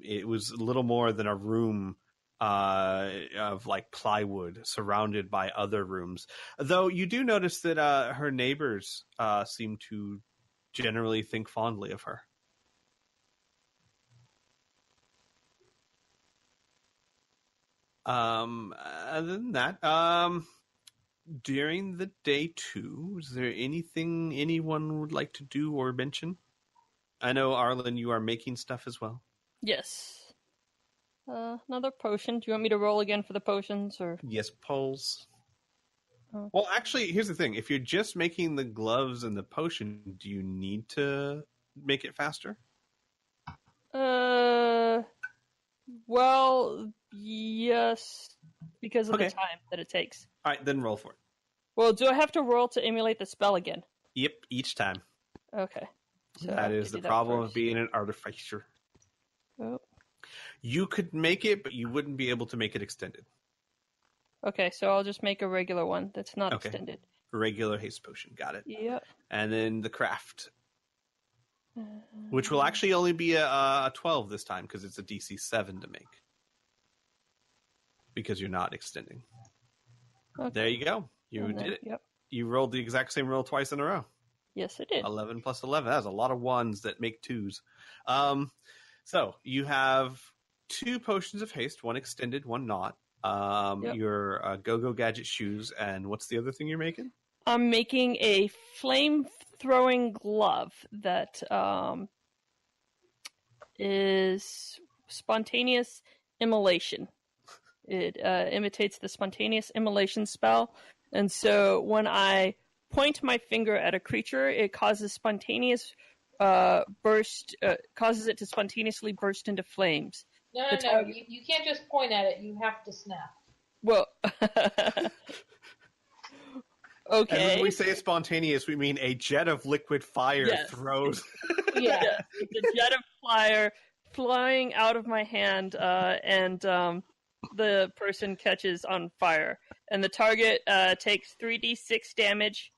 It was a little more than a room of like plywood surrounded by other rooms. Though you do notice that her neighbors seem to generally think fondly of her. Other than that, during the day 2, is there anything anyone would like to do or mention? I know, Arlen, you are making stuff as well. Yes. Another potion. Do you want me to roll again for the potions, or? Yes, polls. Okay. Well, actually, here's the thing. If you're just making the gloves and the potion, do you need to make it faster? Well, yes, because of Okay. the time that it takes. All right, then roll for it. Well, do I have to roll to emulate the spell again? Yep, each time. Okay. So I That have is to the do that problem of first. being an artificer. Oh. You could make it, but you wouldn't be able to make it extended. Okay, so I'll just make a regular one that's not Okay. extended. Regular haste potion, got it. Yep. And then the craft, which will actually only be a 12 this time because it's a DC 7 to make. Because you're not extending. Okay. There you go. You And then- did it. Yep. You rolled the exact same roll twice in a row. Yes, I did. 11 plus 11. That's a lot of ones that make 2s. So you have 2 potions of haste, one extended, one not. Yep. Your go-go gadget shoes, and what's the other thing you're making? I'm making a flame-throwing glove that is spontaneous immolation. It imitates the spontaneous immolation spell, and so when I point my finger at a creature, it causes causes it to spontaneously burst into flames. No. You can't just point at it. You have to snap. Well, okay. And when we say spontaneous, we mean a jet of liquid fire Yes. throws. Yeah. Yes, it's a jet of fire flying out of my hand, and the person catches on fire. And the target takes 3d6 damage,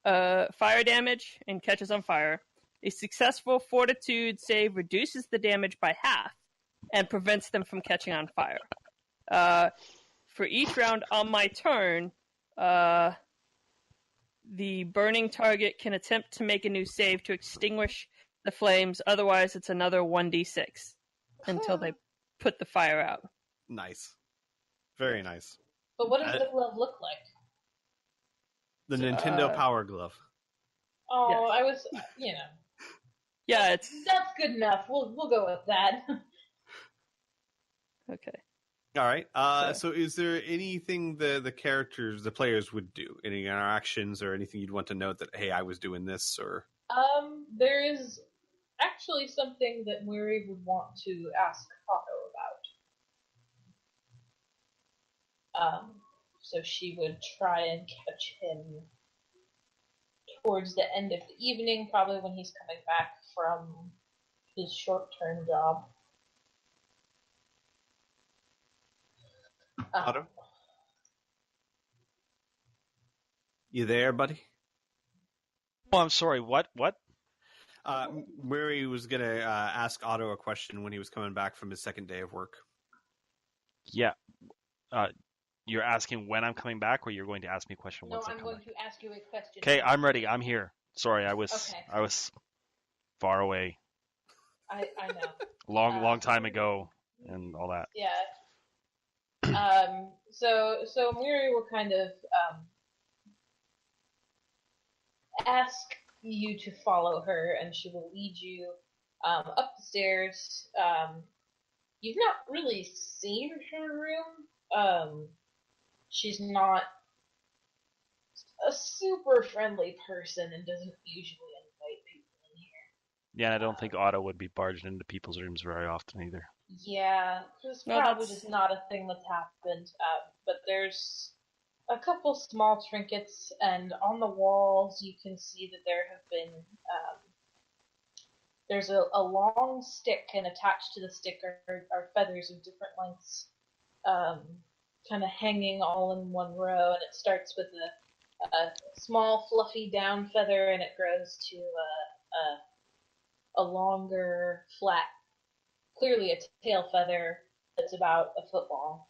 fire damage, and catches on fire. A successful fortitude save reduces the damage by half and prevents them from catching on fire. For each round on my turn, the burning target can attempt to make a new save to extinguish the flames. Otherwise, it's another 1d6 until they put the fire out. Nice. Very nice. But what does the glove look like? The Nintendo Power Glove. Oh, Yes. I was, Yeah, that's good enough. We'll go with that. okay. All right. So is there anything the characters, the players would do? Any interactions or anything you'd want to note that, hey, I was doing this, or... There is actually something that Miri would want to ask Otto about. So she would try and catch him towards the end of the evening, probably when he's coming back from his short-term job. Otto? You there, buddy? Oh, I'm sorry. What? Mary was going to ask Otto a question when he was coming back from his second day of work. Yeah. You're asking when I'm coming back, or you're going to ask me a question No, once I I'm come going back? to ask you a question. Okay, I'm ready. I'm here. Sorry, I was Okay. far away. I know. Long time ago, and all that. Yeah. So Miri will kind of ask you to follow her, and she will lead you up the stairs. You've not really seen her room. She's not a super friendly person and doesn't usually invite people in here. Yeah, and I don't think Otto would be barged into people's rooms very often either. Yeah, it's No, probably that's- just not a thing that's happened. But there's a couple small trinkets, and on the walls you can see that there have been there's a long stick, and attached to the stick are feathers of different lengths, kind of hanging all in one row, and it starts with a small fluffy down feather, and it grows to a longer flat, clearly a tail feather that's about a foot long.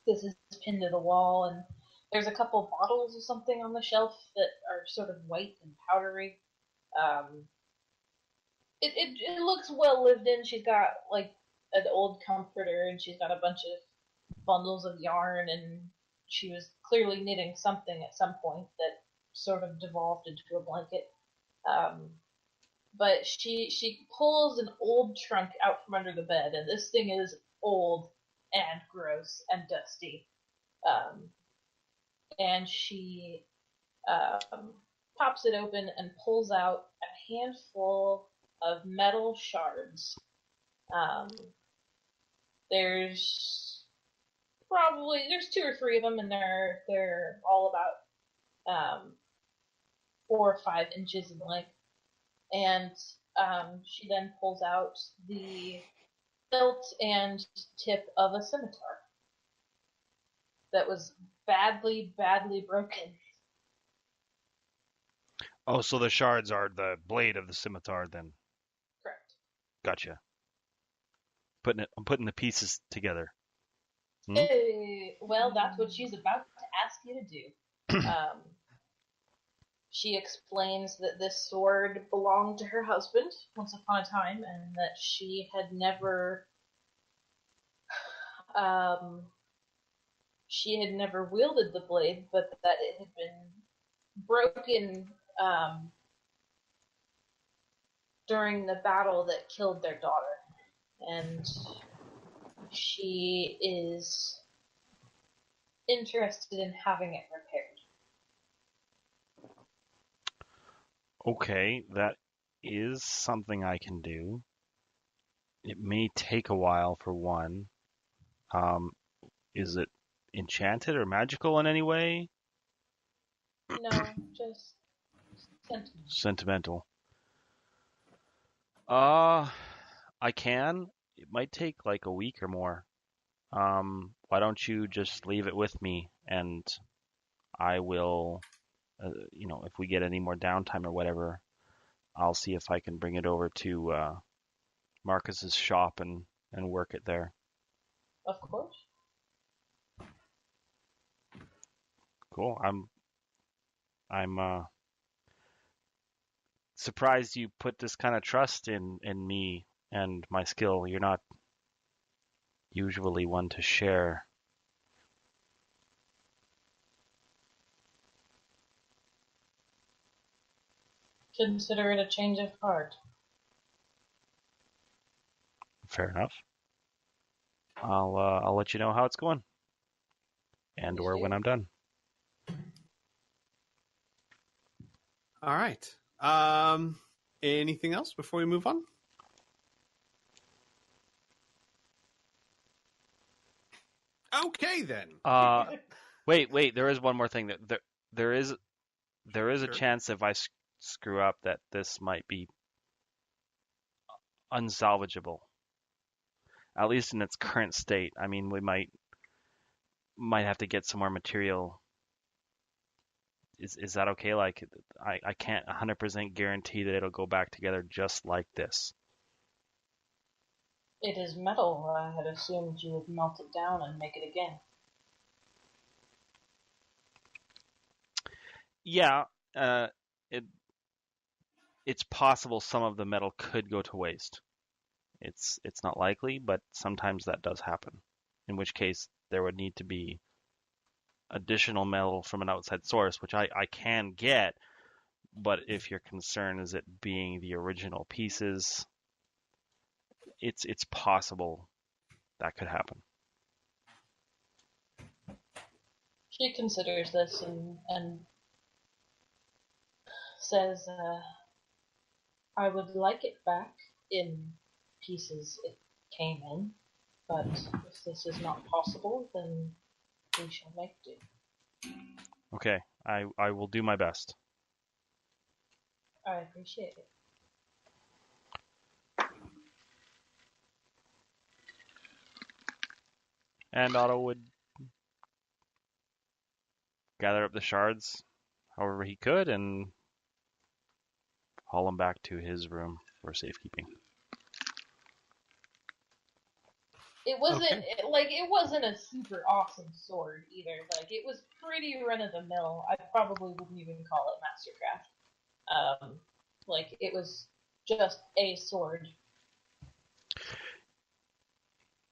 This is pinned to the wall, and there's a couple bottles of something on the shelf that are sort of white and powdery. It looks well lived in. She's got like an old comforter, and she's got a bunch of bundles of yarn, and she was clearly knitting something at some point that sort of devolved into a blanket. But she pulls an old trunk out from under the bed, and this thing is old and gross and dusty. And she pops it open and pulls out a handful of metal shards. There's 2 or 3 of them, and they're all about 4 or 5 inches in length. And she then pulls out the hilt and tip of a scimitar that was badly broken. Oh, so the shards are the blade of the scimitar, then. Correct. Gotcha. I'm putting the pieces together. Well, that's what she's about to ask you to do. She explains that this sword belonged to her husband once upon a time, and that she had never wielded the blade, but that it had been broken during the battle that killed their daughter. And she is interested in having it repaired. Okay, that is something I can do. It may take a while for one. Is it enchanted or magical in any way? No, just sentiment. Sentimental. I can. It might take like a week or more. Why don't you just leave it with me and I will, if we get any more downtime or whatever, I'll see if I can bring it over to Marcus's shop and work it there. Of course. Cool. I'm surprised you put this kind of trust in me and my skill. You're not usually one to share. Consider it a change of heart. Fair enough. I'll let you know how it's going, and or when I'm done. All right. Anything else before we move on? Okay, then. Wait. There is one more thing that there is a Sure. chance if I screw up that this might be unsalvageable, at least in its current state. I mean, we might have to get some more material. Is that okay? Like, I can't 100% guarantee that it'll go back together just like this. It is metal. I had assumed you would melt it down and make it again. Yeah, it's possible some of the metal could go to waste. It's not likely, but sometimes that does happen. In which case, there would need to be additional metal from an outside source, which I can get, but if your concern is it being the original pieces, it's possible that could happen. She considers this and says, I would like it back in pieces it came in, but if this is not possible, then we shall make do. Okay, I will do my best. I appreciate it. And Otto would gather up the shards however he could and haul them back to his room for safekeeping. It wasn't it wasn't a super awesome sword either. Like, it was pretty run of the mill. I probably wouldn't even call it mastercraft. Like, it was just a sword.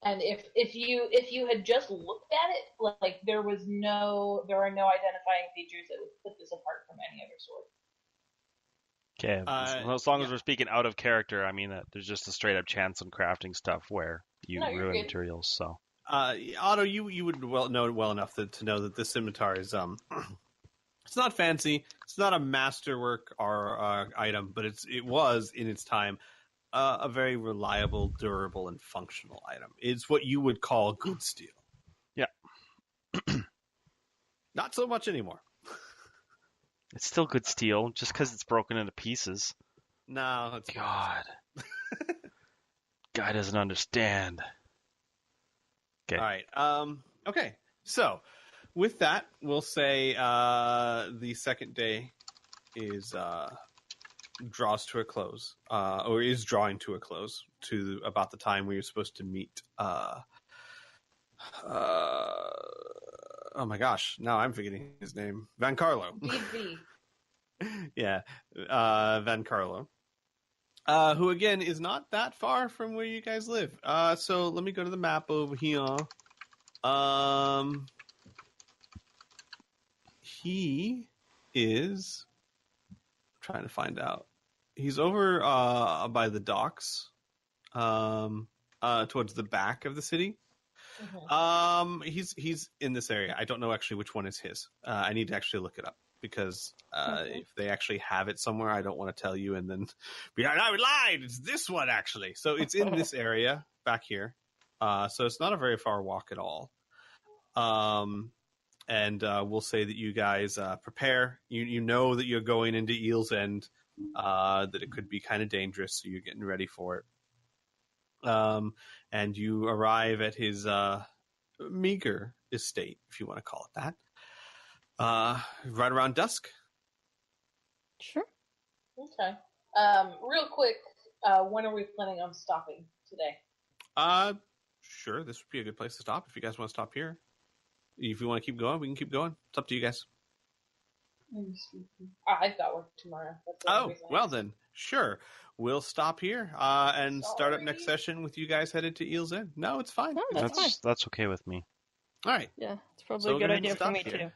And if you had just looked at it, like, there are no identifying features that would put this apart from any other sword. Okay, as long as we're speaking out of character, I mean that there's just a straight up chance on crafting stuff where you ruin materials. So, Otto, you would know well enough to know that this scimitar is it's not fancy, it's not a masterwork or item, but it was in its time a very reliable, durable, and functional item. It's what you would call good steel. Yeah. Not so much anymore. It's still good steel, just because it's broken into pieces. No, it's God. Guy doesn't understand. Okay. All right. Okay. So, with that, we'll say the second day is draws to a close, or is drawing to a close to about the time we were supposed to meet. Oh my gosh! Now I'm forgetting his name. Van Carlo. DV. Yeah, Van Carlo. Who again is not that far from where you guys live. So let me go to the map over here. He is trying to find out. He's over by the docks, towards the back of the city. Mhm. He's in this area. I don't know actually which one is his. I need to actually look it up because if they actually have it somewhere, I don't want to tell you and then be like, I lied. It's this one actually. So it's in this area back here. So it's not a very far walk at all. And we'll say that you guys prepare. You know that you're going into Eel's End, that it could be kind of dangerous, so you're getting ready for it. And you arrive at his meager estate, if you want to call it that, right around dusk. Sure. Okay. Real quick, when are we planning on stopping today? Sure, this would be a good place to stop if you guys want to stop here. If you want to keep going, we can keep going. It's up to you guys. I've got work tomorrow. That's the only Oh, reason I well asked. then, sure. We'll stop here and start up Sorry. next session with you guys headed to Eel's End. No, it's fine. No, It's that's fine. fine. That's okay with me. All right. Yeah, it's probably So a good we're gonna idea for stop me here. too.